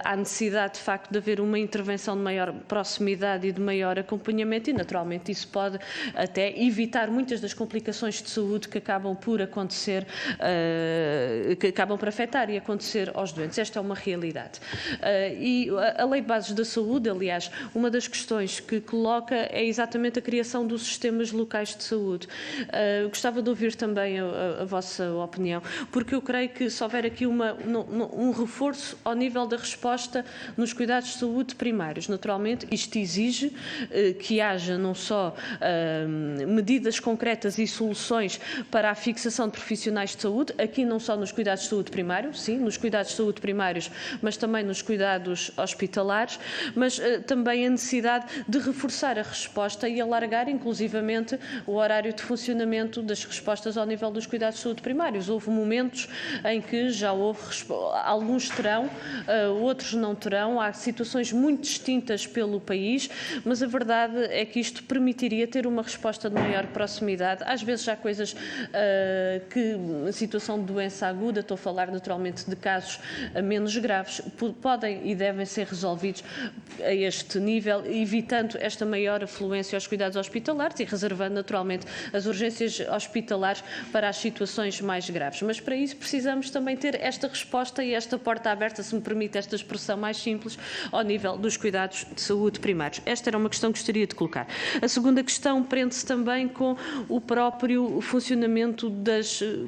à necessidade, de facto, de haver uma intervenção de maior proximidade e de maior acompanhamento, e, naturalmente, isso pode até evitar muitas das complicações de saúde que acabam por acontecer, que acabam por afetar e acontecer aos doentes. Esta é uma realidade. E a Lei de Bases da Saúde, aliás, uma das questões que coloca é exatamente a criação dos sistemas locais de saúde. Gostava de ouvir também a vossa opinião, porque eu creio que se houver aqui um reforço ao nível da resposta nos cuidados de saúde primários, naturalmente, isto exige que haja não só medidas concretas e soluções para a fixação de profissionais de saúde, aqui não só nos cuidados de saúde primários, sim, nos cuidados de saúde primários, mas também nos cuidados hospitalares, mas também a necessidade de reforçar a resposta e alargar, inclusivamente, o horário de funcionamento das respostas ao nível dos cuidados de saúde primários. Houve momentos em que já houve, alguns terão, outros não terão, há situações muito distintas pelo país, mas a verdade é que isto permitiria ter uma resposta de maior proximidade. Às vezes há coisas que, a situação de doença aguda, estou a falar naturalmente de casos menos graves, podem e devem ser resolvidos a este nível, evitando esta maior afluência aos cuidados hospitalares e reservando naturalmente as urgências hospitalares para as situações mais graves. Mas para isso precisamos também ter esta resposta e esta porta aberta, se me permite esta expressão mais simples, ao nível dos cuidados de saúde primários. Esta era uma questão que gostaria de colocar. A segunda questão prende-se também com o próprio funcionamento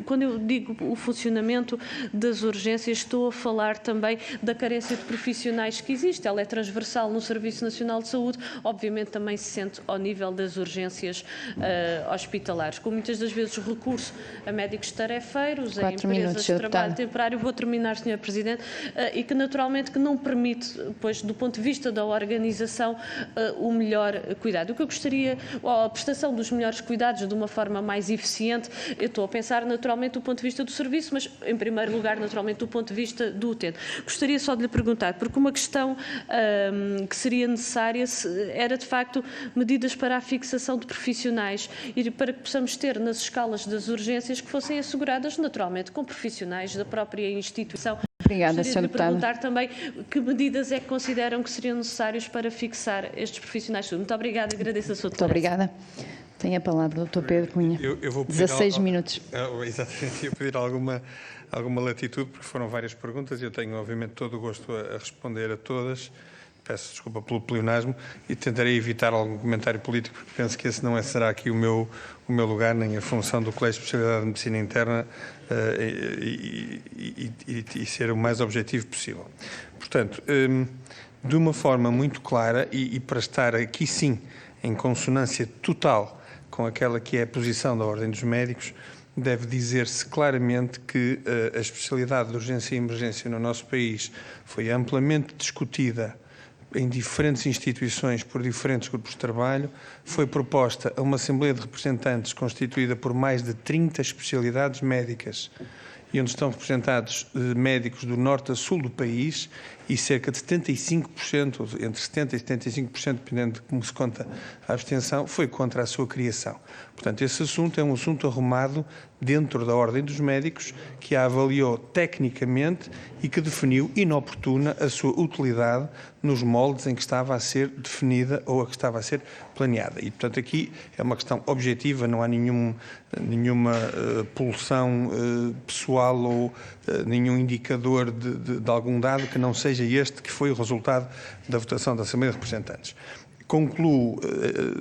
quando eu digo o funcionamento das urgências, estou a falar também da carência de profissionais que existe, ela é transversal no Serviço Nacional de Saúde, obviamente também se sente ao nível das urgências hospitalares, com muitas das vezes recurso a médicos tarefeiros, a empresas de trabalho temporário, vou terminar, Sr. Presidente, e que naturalmente que não permite, pois, do ponto de vista da organização, o melhor cuidado. O que eu gostaria, a prestação dos melhores cuidados de uma forma mais eficiente, eu estou a pensar naturalmente do ponto de vista do serviço, mas em primeiro lugar naturalmente do ponto de vista do utente. Gostaria só de lhe perguntar, porque uma questão que seria necessária era de facto medidas para a fixação de profissionais e para que possamos ter nas escalas das urgências que fossem asseguradas naturalmente com profissionais da própria instituição. Obrigada, Sra. Gostaria de perguntar também que medidas é que consideram que seriam necessárias para fixar estes profissionais. Muito obrigada, agradeço a sua Muito obrigada. Tem a palavra o Dr. Pedro Cunha. Eu vou pedir 16 minutos. Exatamente, eu pedir alguma latitude, porque foram várias perguntas e eu tenho, obviamente, todo o gosto a responder a todas. Peço desculpa pelo pleonasmo e tentarei evitar algum comentário político, porque penso que esse não será aqui o meu lugar, nem a função do Colégio de Especialidade de Medicina Interna e ser o mais objetivo possível. Portanto, de uma forma muito clara e para estar aqui sim em consonância total com aquela que é a posição da Ordem dos Médicos, deve dizer-se claramente que a especialidade de urgência e emergência no nosso país foi amplamente discutida em diferentes instituições por diferentes grupos de trabalho, foi proposta a uma Assembleia de Representantes constituída por mais de 30 especialidades médicas e onde estão representados médicos do norte a sul do país e cerca de 75%, entre 70% e 75%, dependendo de como se conta a abstenção, foi contra a sua criação. Portanto, esse assunto é um assunto arrumado dentro da Ordem dos Médicos, que a avaliou tecnicamente e que definiu inoportuna a sua utilidade nos moldes em que estava a ser definida ou a que estava a ser planeada. E, portanto, aqui é uma questão objetiva, não há nenhuma pulsão pessoal ou nenhum indicador de algum dado que não seja este que foi o resultado da votação da Assembleia de Representantes. Concluo,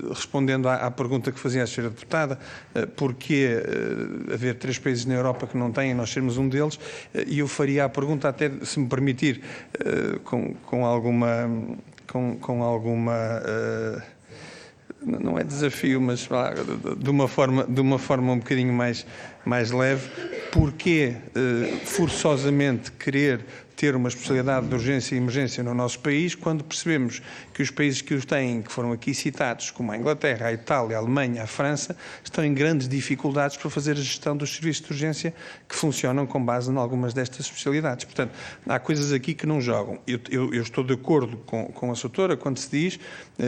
respondendo à pergunta que fazia a Sra. Deputada, porquê haver 3 países na Europa que não têm, nós sermos um deles, e eu faria a pergunta até, se me permitir, com alguma não é desafio, mas de uma forma um bocadinho mais leve, porquê forçosamente querer ter uma especialidade de urgência e emergência no nosso país, quando percebemos que os países que os têm, que foram aqui citados, como a Inglaterra, a Itália, a Alemanha, a França, estão em grandes dificuldades para fazer a gestão dos serviços de urgência que funcionam com base em algumas destas especialidades. Portanto, há coisas aqui que não jogam. Eu estou de acordo com a doutora quando se diz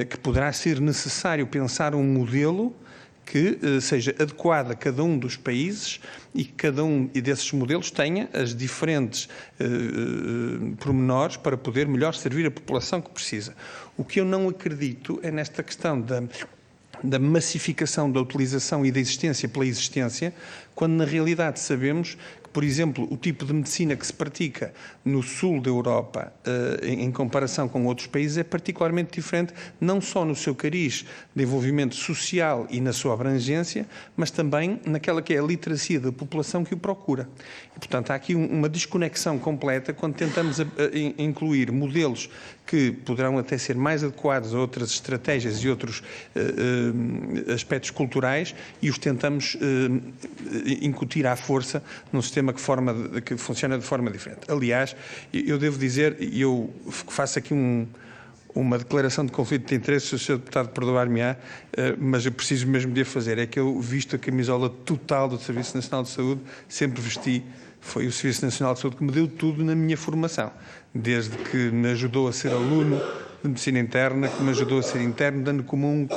que poderá ser necessário pensar um modelo que seja adequado a cada um dos países e que cada um desses modelos tenha as diferentes pormenores para poder melhor servir a população que precisa. O que eu não acredito é nesta questão da massificação da utilização e da existência pela existência, quando na realidade sabemos que, por exemplo, o tipo de medicina que se pratica no sul da Europa, em comparação com outros países, é particularmente diferente, não só no seu cariz de envolvimento social e na sua abrangência, mas também naquela que é a literacia da população que o procura. E, portanto, há aqui uma desconexão completa quando tentamos incluir modelos que poderão até ser mais adequados a outras estratégias e outros aspectos culturais e os tentamos incutir à força num sistema que funciona de forma diferente. Aliás, eu devo dizer, e eu faço aqui uma declaração de conflito de interesses, o Sr. Deputado perdoar-me-á, mas eu preciso mesmo de a fazer, é que eu visto a camisola total do Serviço Nacional de Saúde, sempre vesti. Foi o Serviço Nacional de Saúde que me deu tudo na minha formação, desde que me ajudou a ser aluno de Medicina Interna, que me ajudou a ser interno de ano comum,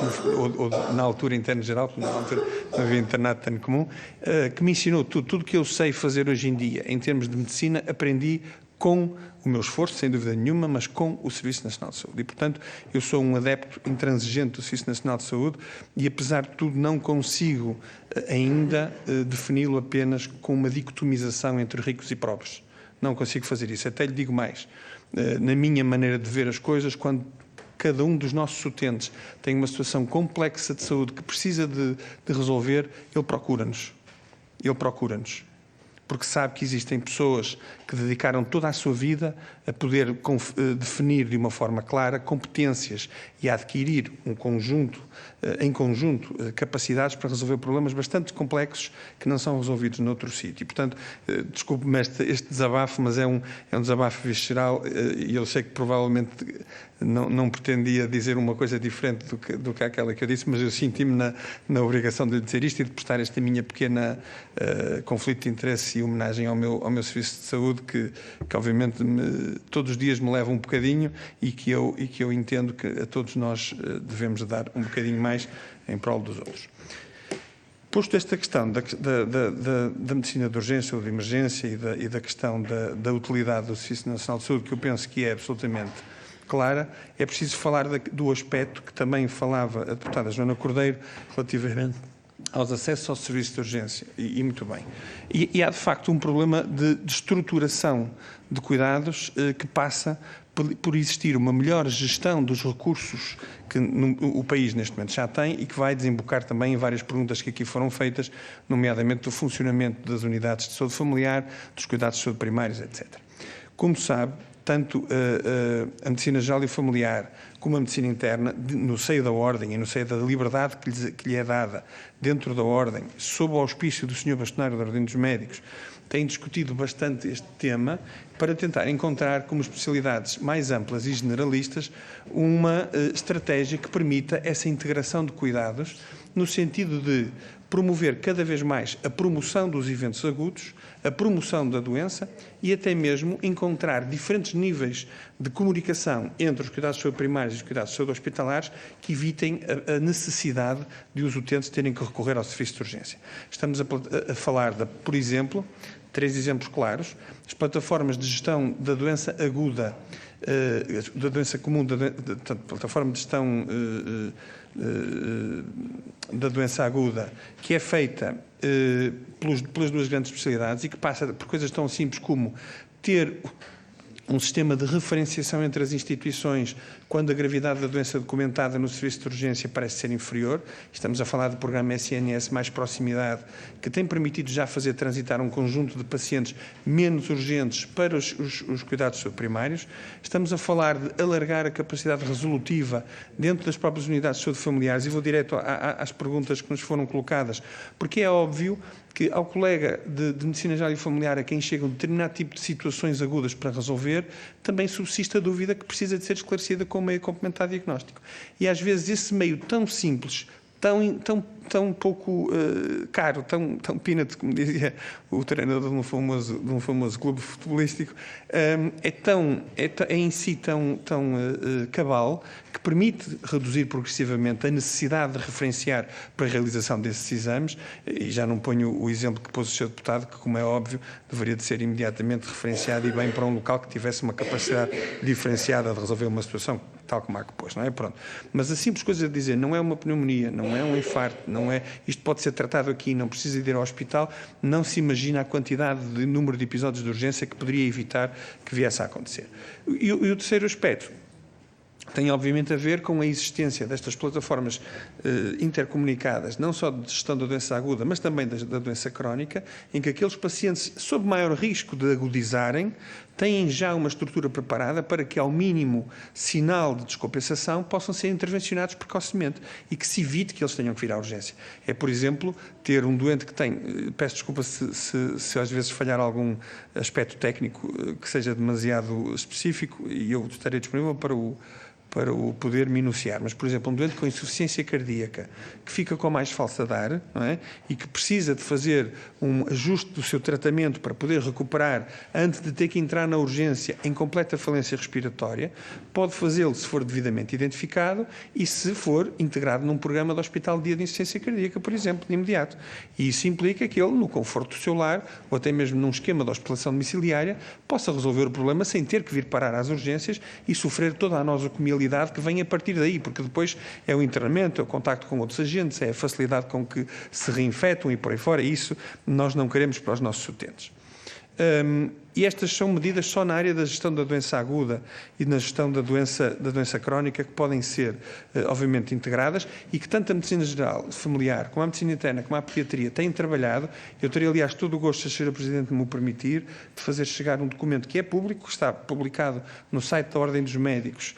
ou na altura interno geral, porque na altura não havia internato de ano comum, que me ensinou tudo que eu sei fazer hoje em dia, em termos de medicina, aprendi com o meu esforço, sem dúvida nenhuma, mas com o Serviço Nacional de Saúde. E, portanto, eu sou um adepto intransigente do Serviço Nacional de Saúde e, apesar de tudo, não consigo ainda defini-lo apenas com uma dicotomização entre ricos e pobres. Não consigo fazer isso. Até lhe digo mais. Na minha maneira de ver as coisas, quando cada um dos nossos utentes tem uma situação complexa de saúde que precisa de resolver, ele procura-nos. Ele procura-nos. porque sabe que existem pessoas que dedicaram toda a sua vida a poder definir de uma forma clara competências e a adquirir em conjunto, capacidades para resolver problemas bastante complexos que não são resolvidos noutro sítio. Portanto, desculpe-me este desabafo, mas é um desabafo visceral e eu sei que provavelmente não pretendia dizer uma coisa diferente do que aquela que eu disse, mas eu senti-me na obrigação de lhe dizer isto e de prestar esta minha pequena conflito de interesse e homenagem ao meu serviço de saúde, que obviamente todos os dias me leva um bocadinho e que eu entendo que a todos nós devemos dar um bocadinho mais em prol dos outros. Posto esta questão da medicina de urgência ou de emergência e da questão da utilidade do Serviço Nacional de Saúde, que eu penso que é absolutamente clara, é preciso falar do aspecto que também falava a deputada Joana Cordeiro, relativamente aos acessos ao serviço de urgência, e muito bem. E há, de facto, um problema de estruturação de cuidados que passa por existir uma melhor gestão dos recursos que o país neste momento já tem e que vai desembocar também em várias perguntas que aqui foram feitas, nomeadamente do funcionamento das unidades de saúde familiar, dos cuidados de saúde primários, etc. Como sabe, tanto a medicina geral e familiar como a medicina interna, no seio da ordem e no seio da liberdade que lhe é dada dentro da ordem, sob o auspício do Sr. Bastonário da Ordem dos Médicos, têm discutido bastante este tema para tentar encontrar, como especialidades mais amplas e generalistas, uma estratégia que permita essa integração de cuidados no sentido de promover cada vez mais a promoção dos eventos agudos, a promoção da doença e até mesmo encontrar diferentes níveis de comunicação entre os cuidados de saúde primários e os cuidados de saúde hospitalares que evitem a necessidade de os utentes terem que recorrer ao serviço de urgência. Estamos a falar, por exemplo, 3 exemplos claros: as plataformas de gestão da doença aguda, da doença comum, plataforma de gestão da doença aguda, que é feita pelas 2 grandes especialidades e que passa por coisas tão simples como ter um sistema de referenciação entre as instituições quando a gravidade da doença documentada no serviço de urgência parece ser inferior. Estamos a falar do programa SNS Mais Proximidade, que tem permitido já fazer transitar um conjunto de pacientes menos urgentes para os cuidados de saúde primários. Estamos a falar de alargar a capacidade resolutiva dentro das próprias unidades de saúde familiares, e vou direto às perguntas que nos foram colocadas, porque é óbvio que ao colega de medicina geral e familiar a quem chega um determinado tipo de situações agudas para resolver, também subsiste a dúvida que precisa de ser esclarecida com o meio complementar diagnóstico. E às vezes esse meio tão simples, tão pouco caro, tão peanut, como dizia o treinador de um famoso clube futebolístico, é em si tão cabal, que permite reduzir progressivamente a necessidade de referenciar para a realização desses exames, e já não ponho o exemplo que pôs o Sr. Deputado, que, como é óbvio, deveria de ser imediatamente referenciado e bem para um local que tivesse uma capacidade diferenciada de resolver uma situação tal como há que pôs, não é? Pronto. Mas a simples coisa de dizer, não é uma pneumonia, não é um infarto, não é, isto pode ser tratado aqui, não precisa de ir ao hospital, não se imagina a quantidade de número de episódios de urgência que poderia evitar que viesse a acontecer. E o terceiro aspecto tem obviamente a ver com a existência destas plataformas intercomunicadas, não só de gestão da doença aguda, mas também da doença crónica, em que aqueles pacientes sob maior risco de agudizarem têm já uma estrutura preparada para que, ao mínimo sinal de descompensação, possam ser intervencionados precocemente e que se evite que eles tenham que vir à urgência. É, por exemplo, ter um doente que tem, peço desculpa se às vezes falhar algum aspecto técnico que seja demasiado específico, e eu estarei disponível para o poder minuciar, mas, por exemplo, um doente com insuficiência cardíaca que fica com mais falta de ar, não é? E que precisa de fazer um ajuste do seu tratamento para poder recuperar antes de ter que entrar na urgência em completa falência respiratória, pode fazê-lo se for devidamente identificado e se for integrado num programa de hospital de dia de insuficiência cardíaca, por exemplo, de imediato. E isso implica que ele, no conforto do seu lar, ou até mesmo num esquema de hospitalização domiciliária, possa resolver o problema sem ter que vir parar às urgências e sofrer toda a nosocomialidade que vem a partir daí, porque depois é o internamento, é o contacto com outros agentes, é a facilidade com que se reinfetam e por aí fora, e isso nós não queremos para os nossos utentes. E estas são medidas só na área da gestão da doença aguda e na gestão da doença crónica que podem ser, obviamente, integradas e que tanto a medicina geral, familiar, como a medicina interna, como a pediatria têm trabalhado. Eu teria, aliás, todo o gosto, se a Sra. Presidente me o permitir, de fazer chegar um documento que é público, que está publicado no site da Ordem dos Médicos,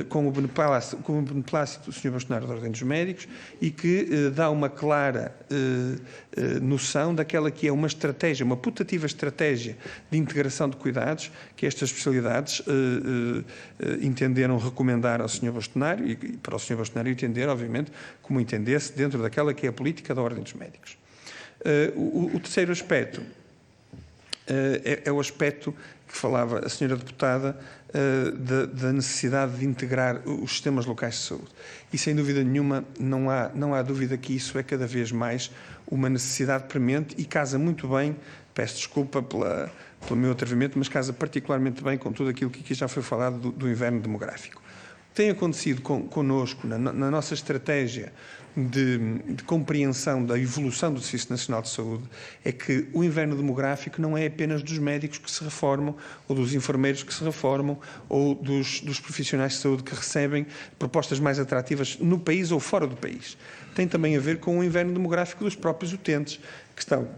com o beneplácito do Sr. Bastonário da Ordem dos Médicos e que dá uma clara noção daquela que é uma estratégia, uma putativa estratégia de integração de cuidados que estas especialidades entenderam recomendar ao Sr. Bastonário e para o Sr. Bastonário entender, obviamente, como entendesse dentro daquela que é a política da Ordem dos Médicos. O terceiro aspecto é o aspecto que falava a Sra. Deputada da necessidade de integrar os sistemas locais de saúde. E, sem dúvida nenhuma, não há dúvida que isso é cada vez mais uma necessidade premente e casa muito bem, peço desculpa pelo meu atrevimento, mas casa particularmente bem com tudo aquilo que aqui já foi falado do inverno demográfico. O que tem acontecido connosco na nossa estratégia de compreensão da evolução do Serviço Nacional de Saúde é que o inverno demográfico não é apenas dos médicos que se reformam, ou dos enfermeiros que se reformam, ou dos profissionais de saúde que recebem propostas mais atrativas no país ou fora do país. Tem também a ver com o inverno demográfico dos próprios utentes, que estão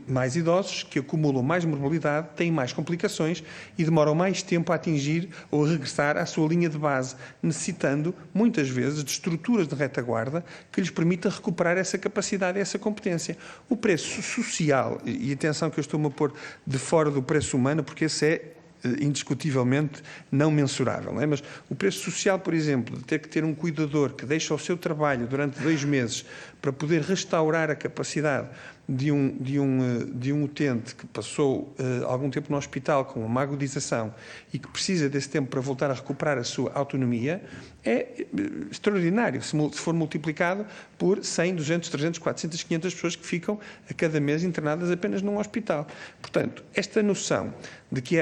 mais idosos, que acumulam mais morbilidade, têm mais complicações e demoram mais tempo a atingir ou a regressar à sua linha de base, necessitando, muitas vezes, de estruturas de retaguarda que lhes permita recuperar essa capacidade e essa competência. O preço social, e atenção que eu estou-me a pôr de fora do preço humano, porque esse é indiscutivelmente não mensurável, não é? Mas o preço social, por exemplo, de ter que ter um cuidador que deixa o seu trabalho durante 2 meses para poder restaurar a capacidade de um utente que passou algum tempo no hospital com uma agudização e que precisa desse tempo para voltar a recuperar a sua autonomia, é extraordinário, se for multiplicado por 100, 200, 300, 400, 500 pessoas que ficam a cada mês internadas apenas num hospital. Portanto, esta noção de que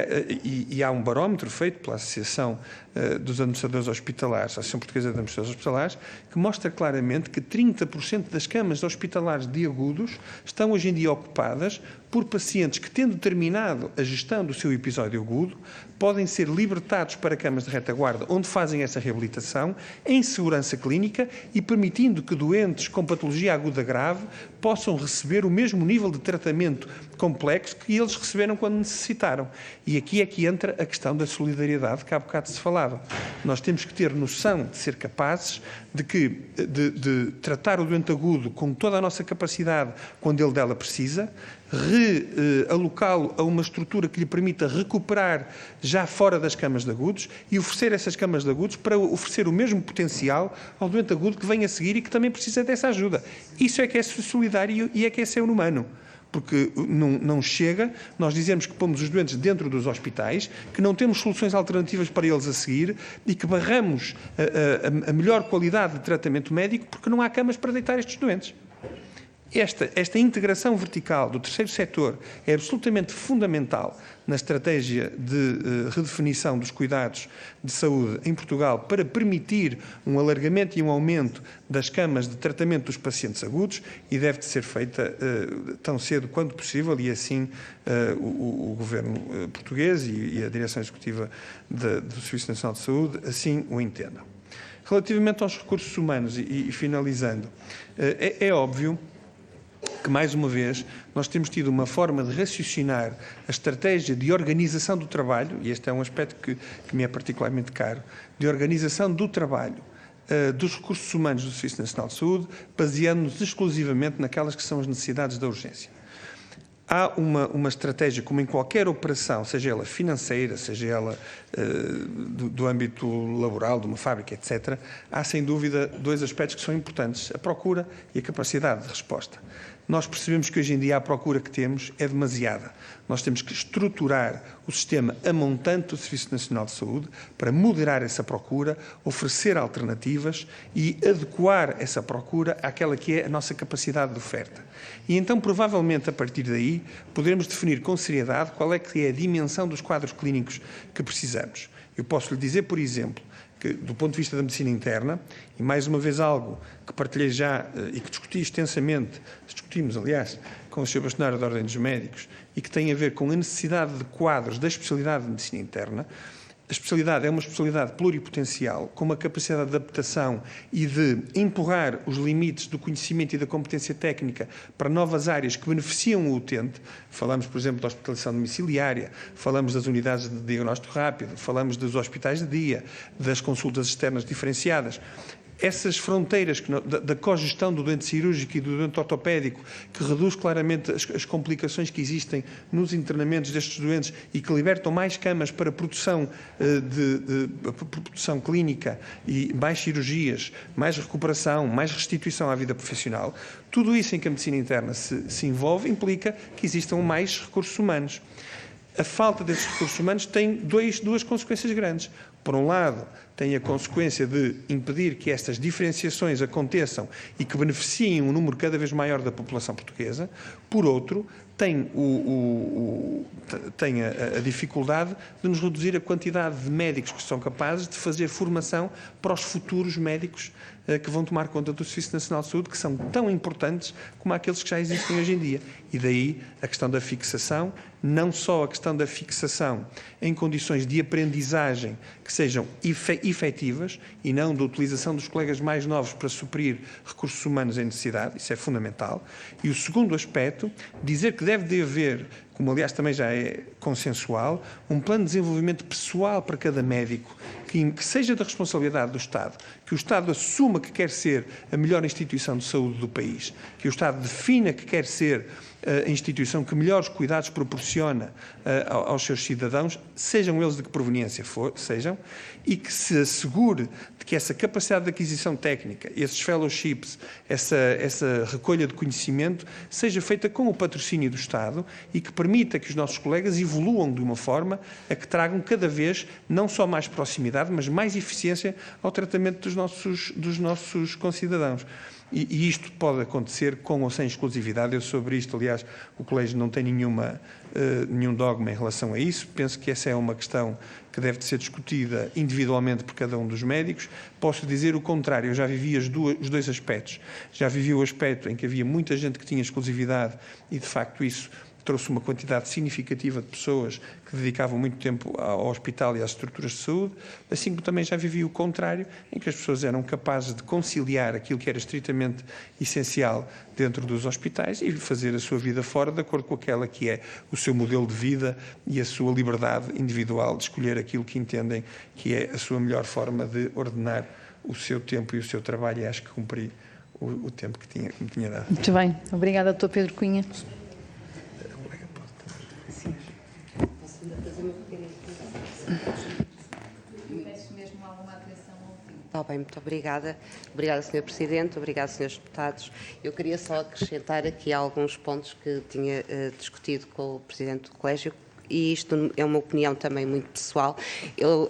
há um barómetro feito pela Associação dos Administradores Hospitalares, a Associação Portuguesa de Administradores Hospitalares, que mostra claramente que 30% das camas hospitalares de agudos estão hoje em dia ocupadas por pacientes que, tendo terminado a gestão do seu episódio agudo, podem ser libertados para camas de retaguarda, onde fazem essa reabilitação, em segurança clínica e permitindo que doentes com patologia aguda grave possam receber o mesmo nível de tratamento complexo que eles receberam quando necessitaram. E aqui é que entra a questão da solidariedade que há bocado se falava. Nós temos que ter noção de ser capazes de tratar o doente agudo com toda a nossa capacidade quando ele dela precisa, realocá-lo a uma estrutura que lhe permita recuperar já fora das camas de agudos e oferecer essas camas de agudos para oferecer o mesmo potencial ao doente agudo que vem a seguir e que também precisa dessa ajuda. Isso é que é solidário e é que é ser humano. Porque não chega nós dizemos que pomos os doentes dentro dos hospitais, que não temos soluções alternativas para eles a seguir e que barramos a melhor qualidade de tratamento médico porque não há camas para deitar estes doentes. Esta integração vertical do terceiro setor é absolutamente fundamental na estratégia de redefinição dos cuidados de saúde em Portugal para permitir um alargamento e um aumento das camas de tratamento dos pacientes agudos e deve ser feita tão cedo quanto possível e assim o Governo português e a Direção Executiva do Serviço Nacional de Saúde assim o entendam. Relativamente aos recursos humanos e finalizando, é óbvio que, mais uma vez, nós temos tido uma forma de raciocinar a estratégia de organização do trabalho, e este é um aspecto que me é particularmente caro, de organização do trabalho dos recursos humanos do Serviço Nacional de Saúde, baseando-nos exclusivamente naquelas que são as necessidades da urgência. Há uma estratégia, como em qualquer operação, seja ela financeira, seja ela do âmbito laboral, de uma fábrica, etc., há sem dúvida 2 aspectos que são importantes, a procura e a capacidade de resposta. Nós percebemos que hoje em dia a procura que temos é demasiada. Nós temos que estruturar o sistema a montante do Serviço Nacional de Saúde para moderar essa procura, oferecer alternativas e adequar essa procura àquela que é a nossa capacidade de oferta. E então, provavelmente, a partir daí, poderemos definir com seriedade qual é que é a dimensão dos quadros clínicos que precisamos. Eu posso lhe dizer, por exemplo, que que, do ponto de vista da medicina interna, e mais uma vez algo que partilhei já e que discutimos, aliás, com o Sr. Bastonário da Ordem dos Médicos, e que tem a ver com a necessidade de quadros da especialidade de medicina interna. A especialidade é uma especialidade pluripotencial, com uma capacidade de adaptação e de empurrar os limites do conhecimento e da competência técnica para novas áreas que beneficiam o utente. Falamos, por exemplo, da hospitalização domiciliária, falamos das unidades de diagnóstico rápido, falamos dos hospitais de dia, das consultas externas diferenciadas. Essas fronteiras da cogestão do doente cirúrgico e do doente ortopédico, que reduz claramente as complicações que existem nos internamentos destes doentes e que libertam mais camas para produção produção clínica e mais cirurgias, mais recuperação, mais restituição à vida profissional, tudo isso em que a medicina interna se envolve implica que existam mais recursos humanos. A falta desses recursos humanos tem duas consequências grandes. Por um lado, tem a consequência de impedir que estas diferenciações aconteçam e que beneficiem um número cada vez maior da população portuguesa. Por outro, tem a dificuldade de nos reduzir a quantidade de médicos que são capazes de fazer formação para os futuros médicos que vão tomar conta do Serviço Nacional de Saúde, que são tão importantes como aqueles que já existem hoje em dia. E daí a questão da fixação, não só a questão da fixação em condições de aprendizagem que sejam efetivas e não da utilização dos colegas mais novos para suprir recursos humanos em necessidade, isso é fundamental. E o segundo aspecto, dizer que deve haver, como aliás também já é consensual, um plano de desenvolvimento pessoal para cada médico, que seja da responsabilidade do Estado, que o Estado assuma que quer ser a melhor instituição de saúde do país, que o Estado defina que quer ser a instituição que melhores cuidados proporciona aos seus cidadãos, sejam eles de que proveniência sejam, e que se assegure de que essa capacidade de aquisição técnica, esses fellowships, essa recolha de conhecimento, seja feita com o patrocínio do Estado e que permita que os nossos colegas evoluam de uma forma a que tragam cada vez não só mais proximidade, mas mais eficiência ao tratamento dos nossos concidadãos. E isto pode acontecer com ou sem exclusividade. Eu sobre isto, aliás, o Colégio não tem nenhum dogma em relação a isso. Penso que essa é uma questão que deve ser discutida individualmente por cada um dos médicos. Posso dizer o contrário, eu já vivi os dois aspectos. Já vivi o aspecto em que havia muita gente que tinha exclusividade e, de facto, isso trouxe uma quantidade significativa de pessoas que dedicavam muito tempo ao hospital e às estruturas de saúde, assim como também já vivi o contrário, em que as pessoas eram capazes de conciliar aquilo que era estritamente essencial dentro dos hospitais e fazer a sua vida fora, de acordo com aquela que é o seu modelo de vida e a sua liberdade individual de escolher aquilo que entendem que é a sua melhor forma de ordenar o seu tempo e o seu trabalho, e acho que cumpri o tempo que me tinha dado. Muito bem. Obrigada, Dr. Pedro Cunha. Está bem, muito obrigada. Obrigada, Sr. Presidente, obrigada, Srs. Deputados. Eu queria só acrescentar aqui alguns pontos que tinha discutido com o Presidente do Colégio, e isto é uma opinião também muito pessoal. Eu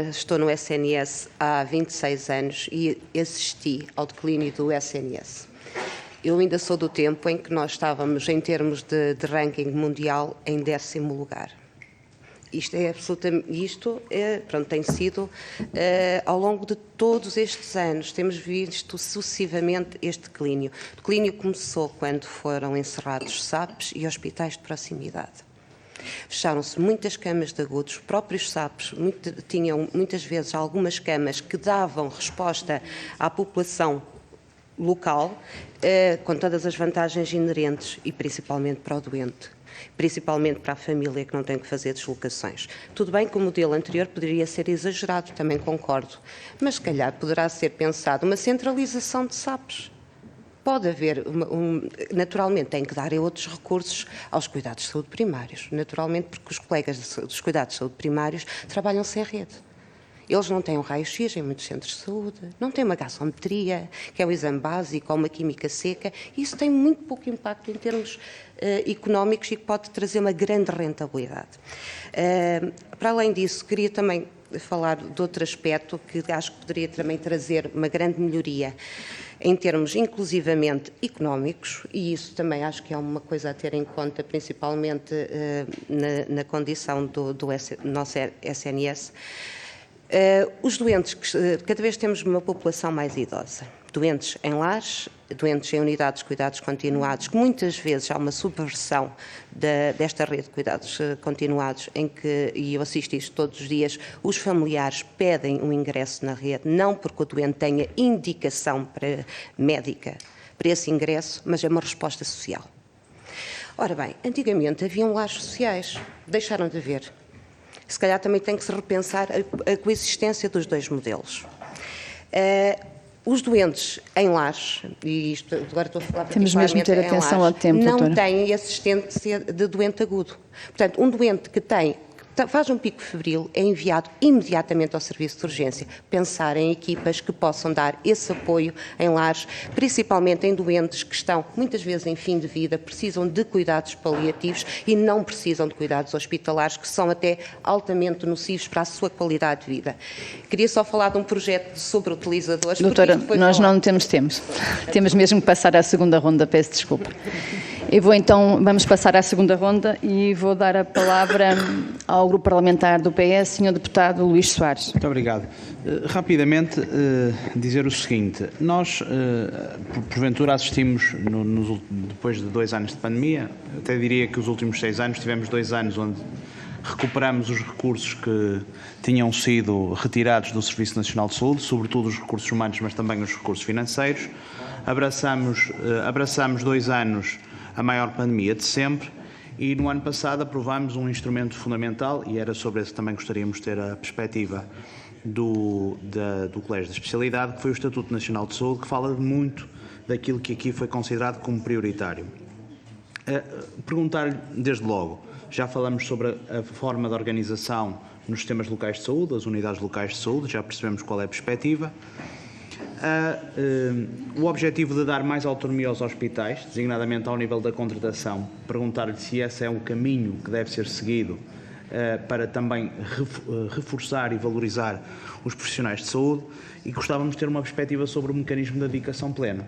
estou no SNS há 26 anos e assisti ao declínio do SNS. Eu ainda sou do tempo em que nós estávamos, em termos de ranking mundial, em 10º lugar. Isto tem sido ao longo de todos estes anos, temos visto sucessivamente este declínio. O declínio começou quando foram encerrados SAPs e hospitais de proximidade. Fecharam-se muitas camas de agudos, os próprios SAPs tinham muitas vezes algumas camas que davam resposta à população local, com todas as vantagens inerentes e principalmente para o doente. Principalmente para a família que não tem que fazer deslocações. Tudo bem que o modelo anterior poderia ser exagerado, também concordo, mas se calhar poderá ser pensado uma centralização de SAPs. Pode haver, naturalmente tem que dar outros recursos aos cuidados de saúde primários, naturalmente porque os colegas dos cuidados de saúde primários trabalham sem rede. Eles não têm um raio-x em muitos centros de saúde, não têm uma gasometria, que é o exame básico, ou uma química seca. Isso tem muito pouco impacto em termos económicos e pode trazer uma grande rentabilidade. Para além disso, queria também falar de outro aspecto que acho que poderia também trazer uma grande melhoria em termos inclusivamente económicos, e isso também acho que é uma coisa a ter em conta, principalmente na condição do nosso SNS. Os doentes, cada vez temos uma população mais idosa. Doentes em lares, doentes em unidades de cuidados continuados, que muitas vezes há uma subversão desta rede de cuidados continuados, em que, e eu assisto isto todos os dias, os familiares pedem um ingresso na rede, não porque o doente tenha indicação médica para esse ingresso, mas é uma resposta social. Ora bem, antigamente haviam lares sociais, deixaram de haver. Se calhar também tem que se repensar a coexistência dos dois modelos. Os doentes em lares, e isto agora estou a falar temos mesmo de ter atenção ao tempo, não doutora. têm assistência de doente agudo. Portanto, um doente que faz um pico febril é enviado imediatamente ao serviço de urgência. Pensar em equipas que possam dar esse apoio em lares, principalmente em doentes que estão muitas vezes em fim de vida, precisam de cuidados paliativos e não precisam de cuidados hospitalares, que são até altamente nocivos para a sua qualidade de vida. Queria só falar de um projeto sobre utilizadores. Doutora, nós não temos tempo. Temos mesmo que passar à segunda ronda, peço desculpa. Vamos passar à segunda ronda e vou dar a palavra ao Grupo Parlamentar do PS, Sr. Deputado Luís Soares. Muito obrigado. Rapidamente, dizer o seguinte, nós, porventura, assistimos, depois de 2 anos de pandemia, até diria que os últimos 6 anos, tivemos 2 anos onde recuperamos os recursos que tinham sido retirados do Serviço Nacional de Saúde, sobretudo os recursos humanos, mas também os recursos financeiros. Abraçamos 2 anos a maior pandemia de sempre e no ano passado aprovámos um instrumento fundamental, e era sobre esse que também gostaríamos de ter a perspectiva do Colégio da Especialidade, que foi o Estatuto Nacional de Saúde, que fala muito daquilo que aqui foi considerado como prioritário. Perguntar-lhe, desde logo, já falamos sobre a forma de organização nos sistemas locais de saúde, as unidades locais de saúde, já percebemos qual é a perspectiva. O objetivo de dar mais autonomia aos hospitais, designadamente ao nível da contratação, perguntar-lhe se esse é um caminho que deve ser seguido para também reforçar e valorizar os profissionais de saúde, e gostávamos de ter uma perspectiva sobre o mecanismo da dedicação plena.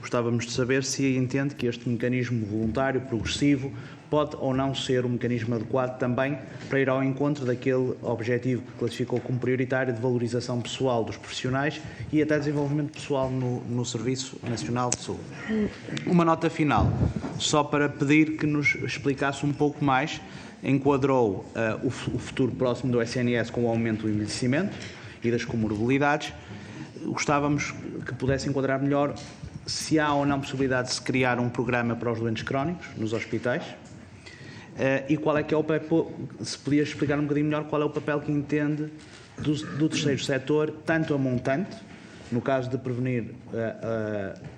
Gostávamos de saber se entende que este mecanismo voluntário, progressivo, pode ou não ser um mecanismo adequado também para ir ao encontro daquele objetivo que classificou como prioritário de valorização pessoal dos profissionais e até desenvolvimento pessoal no Serviço Nacional de Saúde. Uma nota final, só para pedir que nos explicasse um pouco mais, enquadrou o futuro próximo do SNS com o aumento do envelhecimento e das comorbilidades. Gostávamos que pudesse enquadrar melhor se há ou não possibilidade de se criar um programa para os doentes crónicos nos hospitais e qual é que é o papel, se podia explicar um bocadinho melhor qual é o papel que entende do terceiro setor, tanto a montante, no caso de prevenir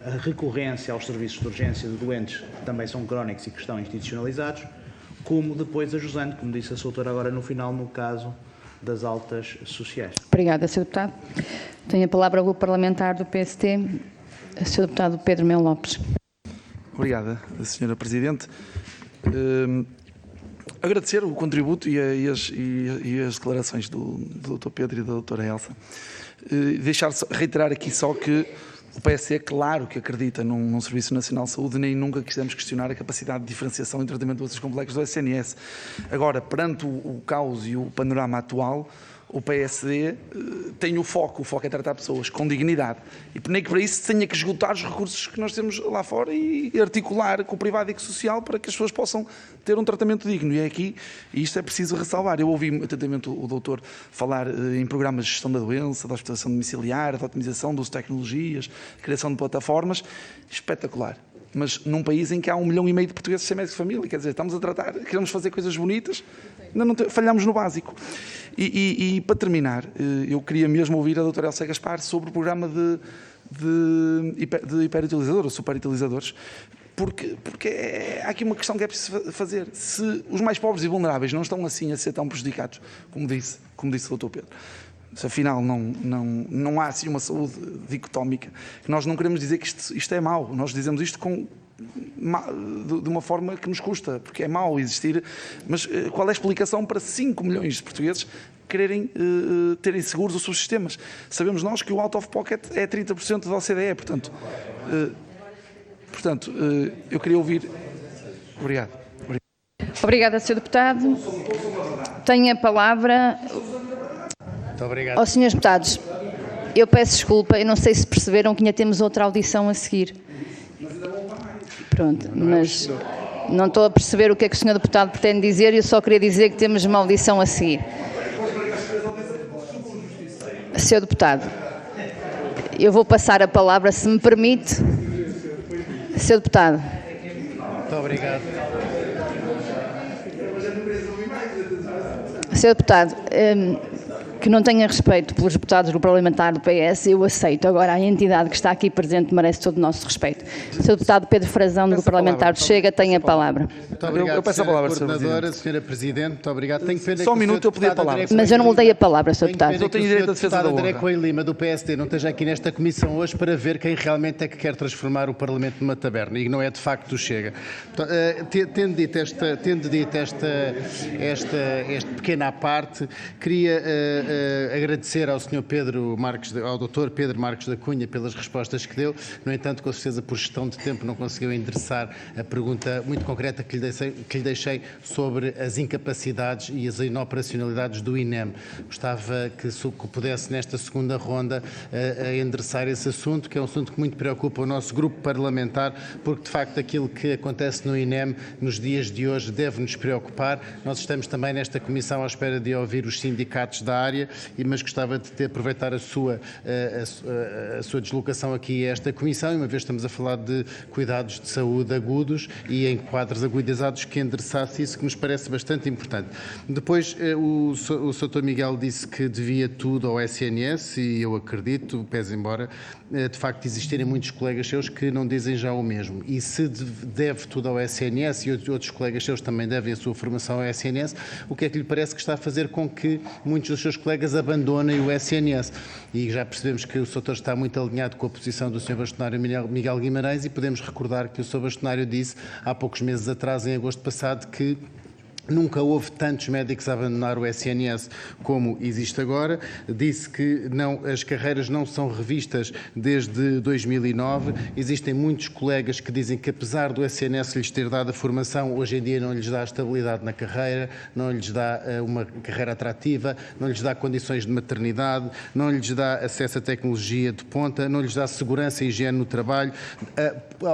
a recorrência aos serviços de urgência de doentes que também são crónicos e que estão institucionalizados, como depois ajusando, como disse a Sra. Doutora agora no final, no caso das altas sociais. Obrigada, Sr. Deputado. Tenho a palavra ao Grupo Parlamentar do PST, Sr. Deputado Pedro Melo Lopes. Obrigada, Sra. Presidente. Agradecer o contributo e as declarações do Dr. Pedro e da Dra. Elsa. Reiterar aqui só que o PSD é claro que acredita num Serviço Nacional de Saúde, nem nunca quisemos questionar a capacidade de diferenciação e tratamento de doenças complexas do SNS. Agora, perante o caos e o panorama atual, o PSD tem o foco é tratar pessoas com dignidade. E nem que para isso tenha que esgotar os recursos que nós temos lá fora e articular com o privado e com o social para que as pessoas possam ter um tratamento digno. E é aqui, e isto é preciso ressalvar. Eu ouvi atentamente o doutor falar em programas de gestão da doença, da hospitalização domiciliar, da otimização do uso de tecnologias, criação de plataformas. Espetacular. Mas num país em que há 1,5 milhão de portugueses sem médico de família, quer dizer, estamos a tratar, queremos fazer coisas bonitas, ainda não falhamos no básico. E para terminar, eu queria mesmo ouvir a doutora Elsa Gaspar sobre o programa de hiperutilizadores ou superutilizadores, porque há aqui uma questão que é preciso fazer. Se os mais pobres e vulneráveis não estão assim a ser tão prejudicados, como disse o doutor Pedro, se afinal não há assim uma saúde dicotómica, que nós não queremos dizer que isto é mau, nós dizemos isto de uma forma que nos custa, porque é mau existir, mas qual é a explicação para 5 milhões de portugueses quererem terem seguros os subsistemas? Sabemos nós que o out of pocket é 30% da OCDE, portanto, eu queria ouvir. Obrigado. Obrigada, Sr. Deputado. Tenho a palavra Muito obrigado. Aos senhores deputados, eu peço desculpa, eu não sei se perceberam que ainda temos outra audição a seguir. Pronto, mas não estou a perceber o que é que o senhor deputado pretende dizer, eu só queria dizer que temos uma audição a seguir. Senhor deputado, eu vou passar a palavra, se me permite. Senhor deputado. Muito obrigado. Senhor deputado, que não tenha respeito pelos deputados do parlamentar do PS, eu aceito. Agora, a entidade que está aqui presente merece todo o nosso respeito. Senhor deputado Pedro Frazão, do parlamentar do Chega, tem a palavra. Muito obrigado, eu peço a palavra, Senhora Presidente. Muito obrigado. Tenho pena Só um que o minuto, senhor eu pedi a deputado palavra. André Mas eu não lhe dei a palavra, Sr. Tenho Deputado. pena Eu tenho que o direito senhor à defesa da deputado André honra. Coelho Lima, do PSD, não esteja aqui nesta comissão hoje para ver quem realmente é que quer transformar o Parlamento numa taberna e não é de facto o Chega. Tendo dito esta pequena à parte, queria agradecer ao Sr. ao Dr. Pedro Marques da Cunha pelas respostas que deu. No entanto, com certeza por gestão de tempo não conseguiu endereçar a pergunta muito concreta que lhe deixei sobre as incapacidades e as inoperacionalidades do INEM. Gostava que pudesse nesta segunda ronda endereçar esse assunto, que é um assunto que muito preocupa o nosso grupo parlamentar, porque de facto aquilo que acontece no INEM nos dias de hoje deve nos preocupar. Nós estamos também nesta comissão à espera de ouvir os sindicatos da área, mas gostava de aproveitar a sua deslocação aqui a esta comissão, e uma vez estamos a falar de cuidados de saúde agudos e em quadros agudizados, que endereçasse isso, que nos parece bastante importante. Depois, o Sr. Miguel disse que devia tudo ao SNS, e eu acredito, pese embora de facto existirem muitos colegas seus que não dizem já o mesmo. E se deve tudo ao SNS e outros colegas seus também devem a sua formação ao SNS, o que é que lhe parece que está a fazer com que muitos dos seus colegas abandonem o SNS? E já percebemos que o Sr. está muito alinhado com a posição do Sr. Bastonário Miguel Guimarães, e podemos recordar que o Sr. Bastonário disse há poucos meses atrás, em agosto passado, que nunca houve tantos médicos a abandonar o SNS como existe agora. Disse que as carreiras não são revistas desde 2009. Existem muitos colegas que dizem que, apesar do SNS lhes ter dado a formação, hoje em dia não lhes dá estabilidade na carreira, não lhes dá uma carreira atrativa, não lhes dá condições de maternidade, não lhes dá acesso à tecnologia de ponta, não lhes dá segurança e higiene no trabalho,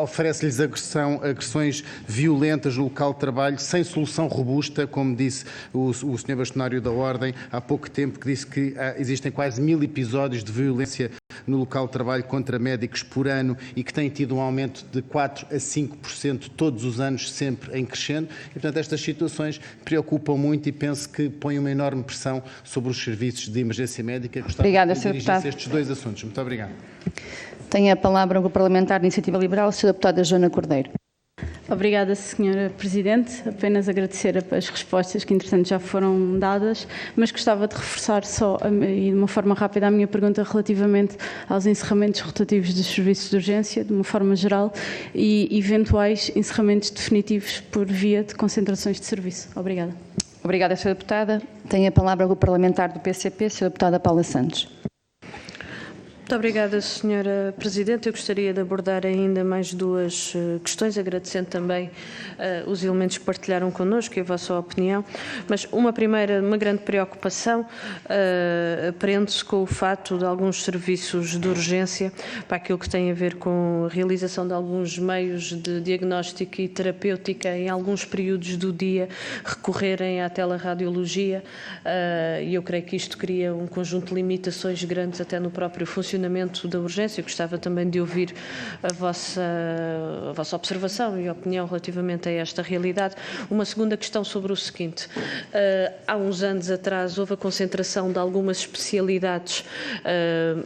oferece-lhes agressões violentas no local de trabalho, sem solução robusta, como disse o Sr. Bastonário da Ordem há pouco tempo, que disse que existem quase 1000 episódios de violência no local de trabalho contra médicos por ano, e que tem tido um aumento de 4 a 5% todos os anos, sempre em crescendo. E, portanto, estas situações preocupam muito e penso que põem uma enorme pressão sobre os serviços de emergência médica. Obrigada, Sr. Deputado. Estes dois assuntos. Muito obrigado. Tem a palavra o parlamentar de Iniciativa Liberal, Sra. Deputada Joana Cordeiro. Obrigada, Sra. Presidente. Apenas agradecer as respostas que, entretanto, já foram dadas, mas gostava de reforçar só, e de uma forma rápida, a minha pergunta relativamente aos encerramentos rotativos dos serviços de urgência, de uma forma geral, e eventuais encerramentos definitivos por via de concentrações de serviço. Obrigada. Obrigada, Sra. Deputada. Tem a palavra o parlamentar do PCP, Sra. Deputada Paula Santos. Muito obrigada, Sra. Presidente. Eu gostaria de abordar ainda mais duas questões, agradecendo também os elementos que partilharam connosco e a vossa opinião. Mas uma primeira, uma grande preocupação, prende-se com o fato de alguns serviços de urgência, para aquilo que tem a ver com a realização de alguns meios de diagnóstico e terapêutica em alguns períodos do dia, recorrerem à teleradiologia, e eu creio que isto cria um conjunto de limitações grandes até no próprio funcionamento da urgência. Eu gostava também de ouvir a vossa observação e opinião relativamente a esta realidade. Uma segunda questão sobre o seguinte: há uns anos atrás houve a concentração de algumas especialidades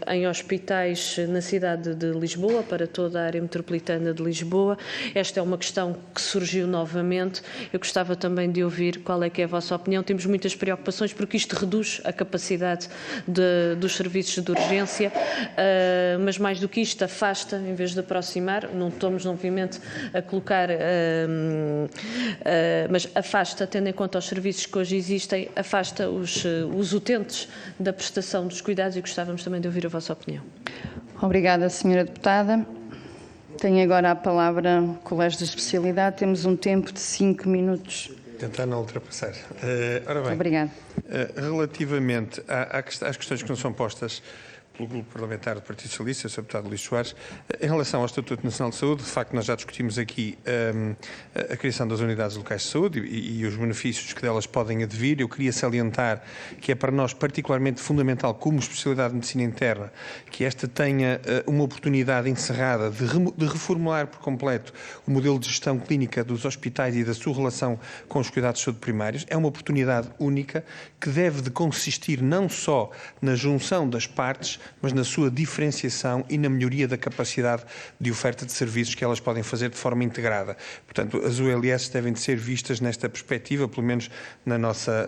em hospitais na cidade de Lisboa, para toda a área metropolitana de Lisboa. Esta é uma questão que surgiu novamente. Eu gostava também de ouvir qual é que é a vossa opinião. Temos muitas preocupações porque isto reduz a capacidade dos serviços de urgência, mas mais do que isto, afasta em vez de aproximar. Não estamos, obviamente, a colocar, mas afasta, tendo em conta os serviços que hoje existem, afasta os utentes da prestação dos cuidados, e gostávamos também de ouvir a vossa opinião. Obrigada, Sra. Deputada. Tenho agora a palavra o Colégio de Especialidade. Temos um tempo de 5 minutos Tentar não ultrapassar. Ora bem, Obrigada. Relativamente às questões que nos são postas pelo Grupo Parlamentar do Partido Socialista, Sr. Deputado Luís Soares, em relação ao Estatuto Nacional de Saúde, de facto nós já discutimos aqui a criação das unidades locais de saúde e os benefícios que delas podem advir. Eu queria salientar que é para nós particularmente fundamental, como especialidade de medicina interna, que esta tenha uma oportunidade encerrada de reformular por completo o modelo de gestão clínica dos hospitais e da sua relação com os cuidados de saúde primários. É uma oportunidade única que deve de consistir não só na junção das partes, mas na sua diferenciação e na melhoria da capacidade de oferta de serviços que elas podem fazer de forma integrada. Portanto, as ULS devem de ser vistas nesta perspectiva, pelo menos na nossa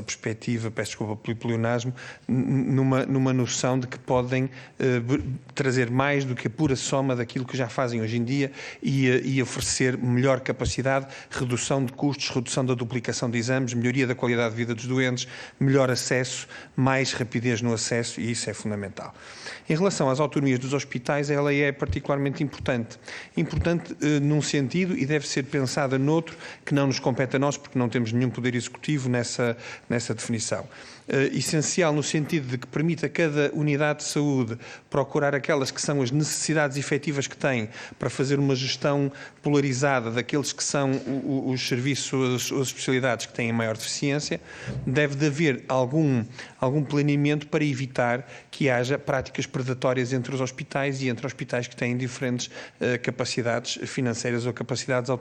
perspectiva, peço desculpa pelo pleonasmo, numa noção de que podem trazer mais do que a pura soma daquilo que já fazem hoje em dia e oferecer melhor capacidade, redução de custos, redução da duplicação de exames, melhoria da qualidade de vida dos doentes, melhor acesso, mais rapidez no acesso, e isso é fundamental. Em relação às autonomias dos hospitais, ela é particularmente importante. Importante num sentido e deve ser pensada noutro que não nos compete a nós, porque não temos nenhum poder executivo nessa definição. Essencial no sentido de que permite a cada unidade de saúde procurar aquelas que são as necessidades efetivas que tem para fazer uma gestão polarizada daqueles que são os serviços, as especialidades que têm maior deficiência. Deve de haver algum planeamento para evitar que haja práticas predatórias entre os hospitais e entre hospitais que têm diferentes capacidades financeiras ou capacidades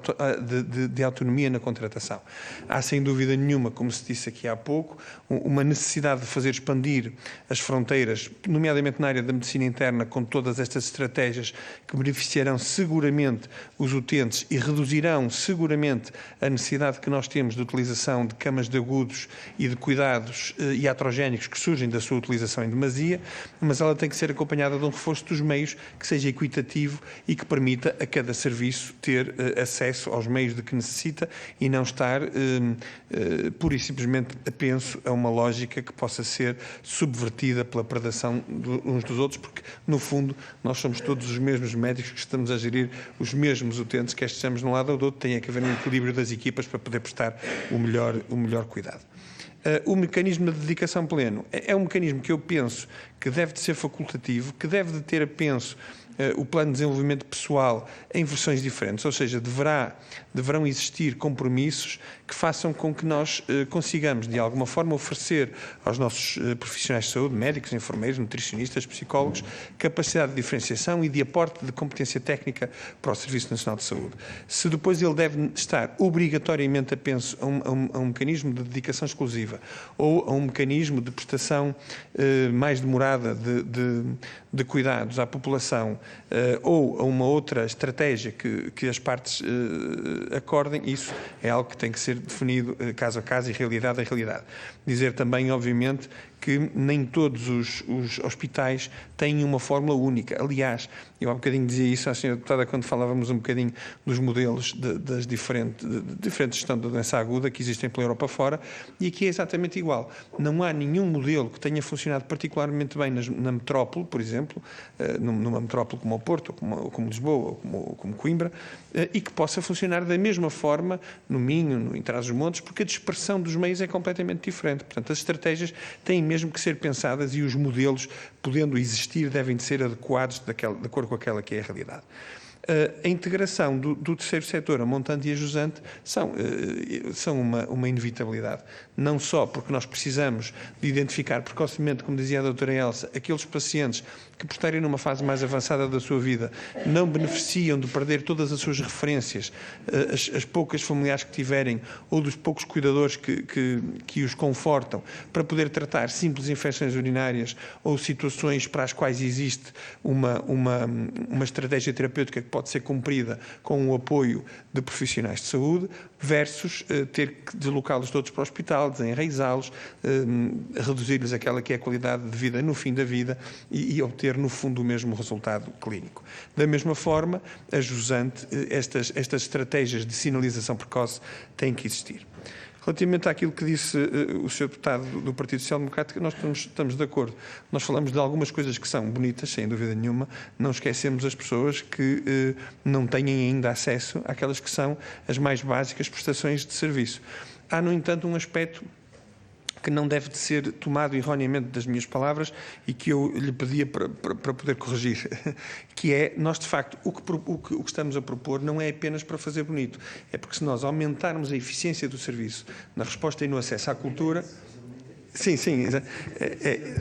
de autonomia na contratação. Há sem dúvida nenhuma, como se disse aqui há pouco, uma necessidade de fazer expandir as fronteiras, nomeadamente na área da medicina interna, com todas estas estratégias que beneficiarão seguramente os utentes e reduzirão seguramente a necessidade que nós temos de utilização de camas de agudos e de cuidados iatrogénicos que surgem da sua utilização em demasia, mas ela tem que ser acompanhada de um reforço dos meios que seja equitativo e que permita a cada serviço ter acesso aos meios de que necessita e não estar pura e simplesmente apenso a uma lógica que possa ser subvertida pela predação uns dos outros, porque no fundo nós somos todos os mesmos médicos que estamos a gerir os mesmos utentes, quer estejamos de um lado ou do outro, tem que haver um equilíbrio das equipas para poder prestar o melhor cuidado. O mecanismo de dedicação pleno é um mecanismo que eu penso que deve de ser facultativo, que deve de ter apenso o plano de desenvolvimento pessoal em versões diferentes, ou seja, deverão existir compromissos que façam com que nós consigamos, de alguma forma, oferecer aos nossos profissionais de saúde, médicos, enfermeiros, nutricionistas, psicólogos, capacidade de diferenciação e de aporte de competência técnica para o Serviço Nacional de Saúde. Se depois ele deve estar obrigatoriamente apenso a um mecanismo de dedicação exclusiva ou a um mecanismo de prestação mais demorada de cuidados à população, ou a uma outra estratégia que as partes acordem, isso é algo que tem que ser definido caso a caso e realidade a realidade. Dizer também, obviamente, que nem todos os hospitais têm uma fórmula única. Aliás, eu há bocadinho dizia isso à Sra. Deputada quando falávamos um bocadinho dos modelos de diferente gestão da doença aguda que existem pela Europa fora, e aqui é exatamente igual. Não há nenhum modelo que tenha funcionado particularmente bem na metrópole, por exemplo, numa metrópole como o Porto, ou como Lisboa, ou como Coimbra, e que possa funcionar da mesma forma no Minho, em Trás-os-Montes, porque a dispersão dos meios é completamente diferente. Portanto, as estratégias têm mesmo que ser pensadas e os modelos, podendo existir, devem de ser adequados de acordo com aquela que é a realidade. A integração do terceiro setor, a montante e a jusante, são uma inevitabilidade. Não só porque nós precisamos de identificar precocemente, como dizia a doutora Elsa, aqueles pacientes que, por estarem numa fase mais avançada da sua vida, não beneficiam de perder todas as suas referências, as poucas familiares que tiverem ou dos poucos cuidadores que os confortam, para poder tratar simples infecções urinárias ou situações para as quais existe uma estratégia terapêutica que pode ser cumprida com o apoio de profissionais de saúde, versus ter que deslocá-los todos para o hospital, desenraizá-los, reduzir-lhes aquela que é a qualidade de vida no fim da vida e obter, no fundo, o mesmo resultado clínico. Da mesma forma, a jusante, estas estratégias de sinalização precoce têm que existir. Relativamente àquilo que disse o Sr. Deputado do Partido Social Democrático, nós estamos de acordo. Nós falamos de algumas coisas que são bonitas, sem dúvida nenhuma, não esquecemos as pessoas que não têm ainda acesso àquelas que são as mais básicas prestações de serviço. Há, no entanto, um aspecto que não deve de ser tomado erroneamente das minhas palavras e que eu lhe pedia para poder corrigir, que é, nós de facto, o que estamos a propor não é apenas para fazer bonito, é porque se nós aumentarmos a eficiência do serviço na resposta e no acesso à cultura, sim,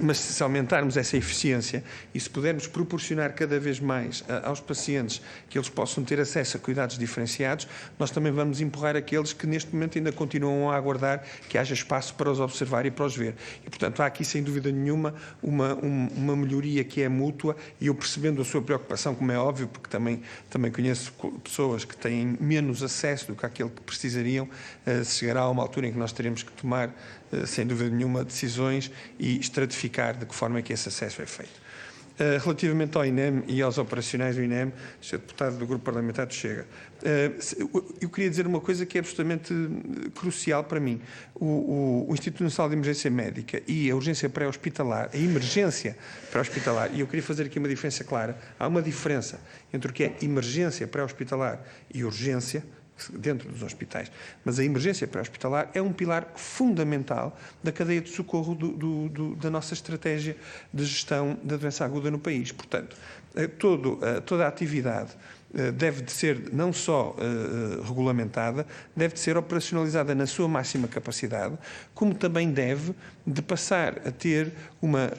mas se aumentarmos essa eficiência e se pudermos proporcionar cada vez mais aos pacientes que eles possam ter acesso a cuidados diferenciados, nós também vamos empurrar aqueles que neste momento ainda continuam a aguardar que haja espaço para os observar e para os ver. E, portanto, há aqui, sem dúvida nenhuma, uma melhoria que é mútua e eu percebendo a sua preocupação, como é óbvio, porque também conheço pessoas que têm menos acesso do que aquele que precisariam, se chegará a uma altura em que nós teremos que tomar, sem dúvida nenhuma, decisões e estratificar de que forma é que esse acesso é feito. Relativamente ao INEM e aos operacionais do INEM, Sr. Deputado do Grupo Parlamentar do Chega, eu queria dizer uma coisa que é absolutamente crucial para mim. O Instituto Nacional de Emergência Médica e a urgência pré-hospitalar, a emergência pré-hospitalar, e eu queria fazer aqui uma diferença clara, há uma diferença entre o que é emergência pré-hospitalar e urgência, dentro dos hospitais, mas a emergência pré-hospitalar é um pilar fundamental da cadeia de socorro da nossa estratégia de gestão da doença aguda no país. Portanto, toda a atividade deve de ser não só regulamentada, deve de ser operacionalizada na sua máxima capacidade, como também deve de passar a ter uma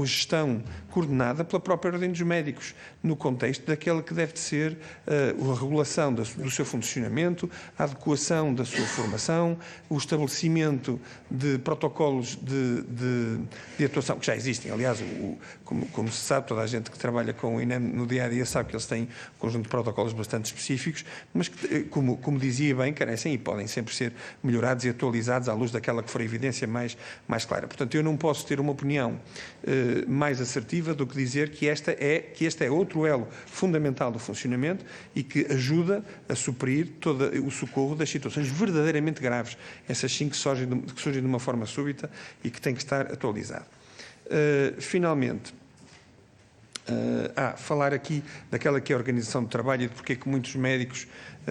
gestão coordenada pela própria Ordem dos Médicos, no contexto daquela que deve de ser a regulação do seu funcionamento, a adequação da sua formação, o estabelecimento de protocolos de atuação, que já existem. Aliás, como se sabe, toda a gente que trabalha com o INEM no dia-a-dia sabe que eles têm um conjunto de protocolos bastante específicos, mas que, como dizia bem, carecem e podem sempre ser melhorados e atualizados à luz daquela que for a evidência mais clara. Portanto, eu não posso ter uma opinião mais assertiva do que dizer que este é outro elo fundamental do funcionamento e que ajuda a suprir todo o socorro das situações verdadeiramente graves, essas sim que surgem de uma forma súbita e que têm que estar atualizado. Finalmente, falar aqui daquela que é a organização do trabalho e de porque é que muitos médicos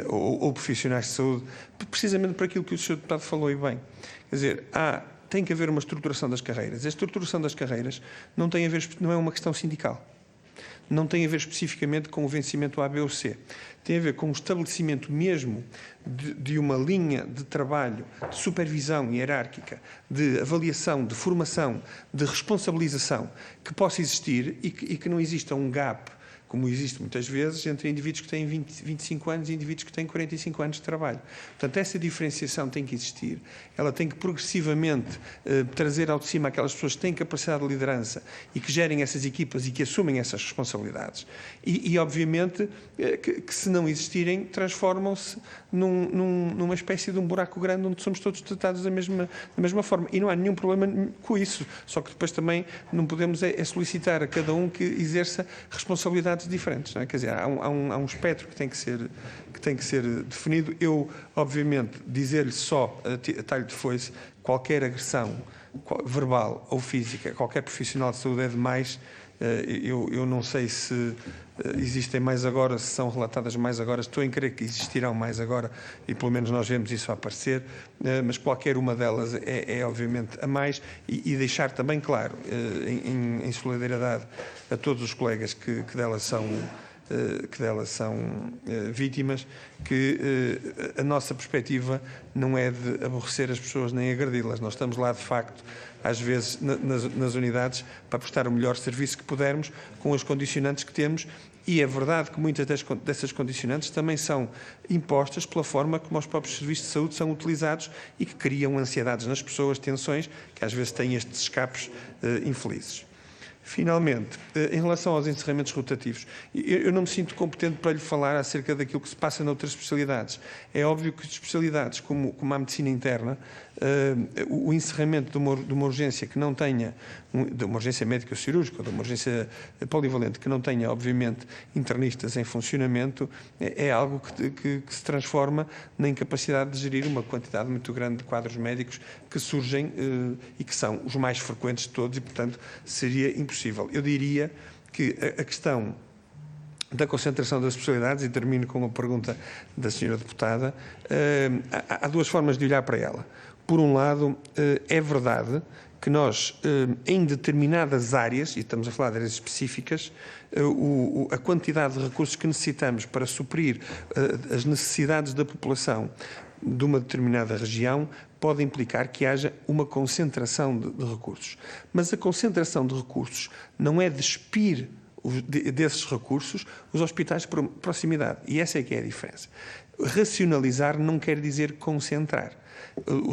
ou profissionais de saúde, precisamente por aquilo que o Sr. Deputado falou e bem, quer dizer, tem que haver uma estruturação das carreiras. A estruturação das carreiras não é uma questão sindical. Não tem a ver especificamente com o vencimento A, B ou C. Tem a ver com o estabelecimento mesmo de uma linha de trabalho, de supervisão hierárquica, de avaliação, de formação, de responsabilização que possa existir e que não exista um gap, como existe muitas vezes, entre indivíduos que têm 25 anos e indivíduos que têm 45 anos de trabalho. Portanto, essa diferenciação tem que existir. Ela tem que progressivamente trazer ao de cima aquelas pessoas que têm capacidade de liderança e que gerem essas equipas e que assumem essas responsabilidades. E obviamente, que se não existirem, transformam-se numa espécie de um buraco grande onde somos todos tratados da mesma forma. E não há nenhum problema com isso. Só que depois também não podemos solicitar a cada um que exerça responsabilidades diferentes, não é? Quer dizer, há um espectro que tem que ser definido. Eu, obviamente, dizer-lhe só a talho de foice, qualquer agressão verbal ou física, qualquer profissional de saúde é demais. Eu não sei se existem mais agora, se são relatadas mais agora, estou em crer que existirão mais agora e pelo menos nós vemos isso a aparecer, mas qualquer uma delas é obviamente a mais e deixar também claro, em solidariedade a todos os colegas que delas são vítimas, que a nossa perspectiva não é de aborrecer as pessoas nem agredi-las. Nós estamos lá, de facto, às vezes nas unidades, para prestar o melhor serviço que pudermos, com as condicionantes que temos, e é verdade que muitas dessas condicionantes também são impostas pela forma como os próprios serviços de saúde são utilizados e que criam ansiedades nas pessoas, tensões, que às vezes têm estes escapes infelizes. Finalmente, em relação aos encerramentos rotativos, eu não me sinto competente para lhe falar acerca daquilo que se passa noutras especialidades. É óbvio que especialidades como a medicina interna, o encerramento de uma urgência que não tenha, de uma urgência médica ou cirúrgica, ou de uma urgência polivalente que não tenha, obviamente, internistas em funcionamento, é algo que se transforma na incapacidade de gerir uma quantidade muito grande de quadros médicos que surgem e que são os mais frequentes de todos e, portanto, seria impossível. Eu diria que a questão da concentração das especialidades, e termino com uma pergunta da senhora deputada, há duas formas de olhar para ela. Por um lado, é verdade que nós, em determinadas áreas, e estamos a falar de áreas específicas, a quantidade de recursos que necessitamos para suprir as necessidades da população de uma determinada região pode implicar que haja uma concentração de recursos. Mas a concentração de recursos não é despir desses recursos os hospitais de proximidade. E essa é que é a diferença. Racionalizar não quer dizer concentrar.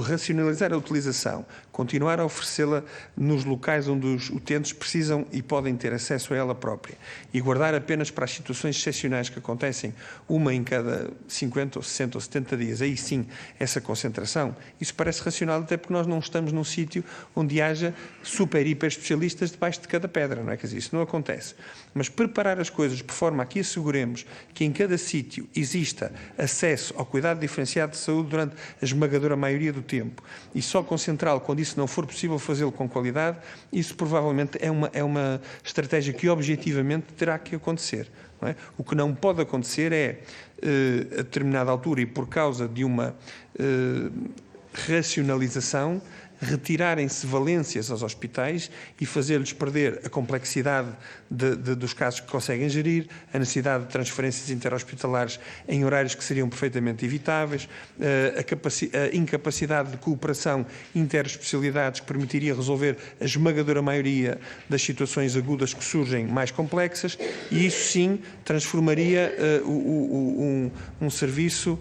Racionalizar a utilização, continuar a oferecê-la nos locais onde os utentes precisam e podem ter acesso a ela própria e guardar apenas para as situações excepcionais que acontecem uma em cada 50 ou 60 ou 70 dias, aí sim essa concentração, isso parece racional até porque nós não estamos num sítio onde haja super hiper especialistas debaixo de cada pedra, não é? Quer dizer, isso não acontece. Mas preparar as coisas de forma a que asseguremos que em cada sítio exista acesso ao cuidado diferenciado de saúde durante a esmagadora maioria do tempo e só concentrá-lo quando isso não for possível fazê-lo com qualidade, isso provavelmente é uma estratégia que objetivamente terá que acontecer. Não é? O que não pode acontecer é, a determinada altura e por causa de uma racionalização, retirarem-se valências aos hospitais e fazer-lhes perder a complexidade dos casos que conseguem gerir, a necessidade de transferências interhospitalares em horários que seriam perfeitamente evitáveis, a incapacidade de cooperação interespecialidades que permitiria resolver a esmagadora maioria das situações agudas que surgem mais complexas, e isso sim transformaria um serviço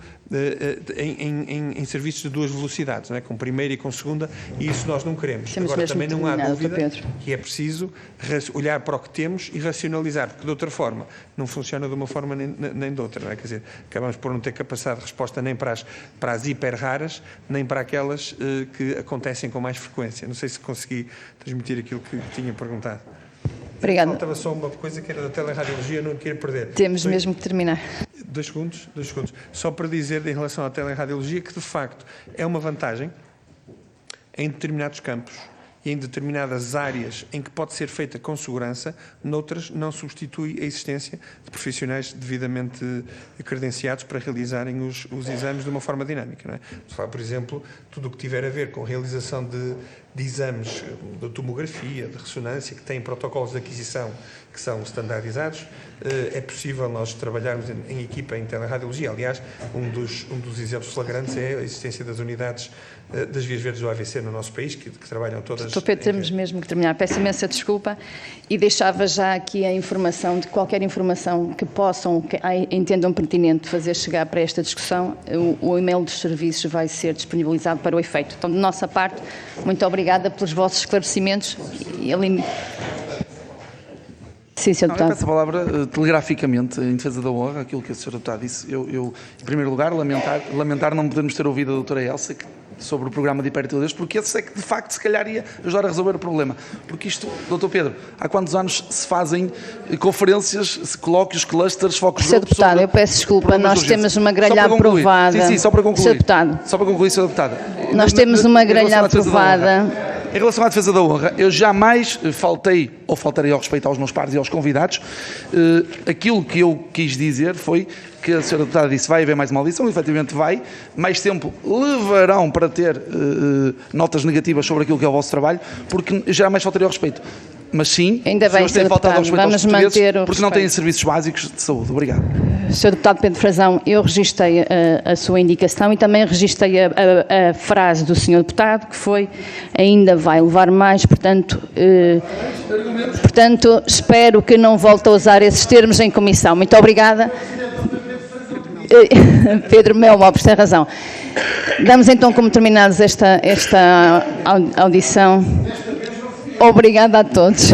em serviços de duas velocidades, não é? Com primeira e com segunda, e isso nós não queremos. Agora, também não há dúvida que é preciso olhar para o que temos e racionalizar, porque de outra forma não funciona de uma forma nem de outra, não é? Quer dizer, acabamos por não ter capacidade de resposta nem para as hiper raras, nem para aquelas que acontecem com mais frequência. Não sei se consegui transmitir aquilo que tinha perguntado. Obrigada. Faltava só uma coisa que era da teleradiologia, não quero perder. Temos mesmo que terminar. 2 segundos. Só para dizer em relação à teleradiologia que, de facto, é uma vantagem em determinados campos e em determinadas áreas em que pode ser feita com segurança, noutras não substitui a existência de profissionais devidamente credenciados para realizarem os exames de uma forma dinâmica. Não é? Por exemplo, tudo o que tiver a ver com a realização de exames de tomografia, de ressonância, que têm protocolos de aquisição que são standardizados, é possível nós trabalharmos em equipa em teleradiologia. Aliás, um dos exemplos flagrantes é a existência das unidades das vias verdes do AVC no nosso país, que trabalham todas... Estou Pedro, temos mesmo que terminar. Peço imensa desculpa e deixava já aqui a informação de qualquer informação que possam, que entendam pertinente fazer chegar para esta discussão. O e-mail dos serviços vai ser disponibilizado para o efeito. Então, de nossa parte, muito obrigada pelos vossos esclarecimentos. Sim, Sr. Deputado. Eu peço a palavra telegraficamente em defesa da honra, aquilo que a Sra. Deputada disse. Eu, em primeiro lugar, lamentar não podermos ter ouvido a doutora Elsa sobre o programa de hipertiroidez, porque esse é que, de facto, se calhar ia ajudar a resolver o problema. Porque isto, doutor Pedro, há quantos anos se fazem conferências, colóquios, clusters, focos de grupo? Sr. Deputado, eu peço desculpa, nós temos uma grelha aprovada. Sim, só para concluir. Sr. Deputado. Só para concluir, Sra. Deputada. Nós temos uma grelha aprovada. Em relação à defesa da honra, eu jamais faltei ou faltarei ao respeito aos meus pares e aos convidados. Aquilo que eu quis dizer foi que a Sra. Deputada disse vai haver mais uma audição, efetivamente vai, mais tempo levarão para ter notas negativas sobre aquilo que é o vosso trabalho, porque eu jamais faltarei ao respeito. Mas sim, ainda bem, Sr. Deputado, vamos manter o porque não têm serviços básicos de saúde. Obrigado. Sr. Deputado Pedro Frazão, eu registrei a sua indicação e também registrei a frase do Sr. Deputado, que foi ainda vai levar mais, portanto, espero que não volte a usar esses termos em comissão. Muito obrigada. Pedro Mel Lopes tem razão. Damos então como terminados esta audição. Obrigada a todos.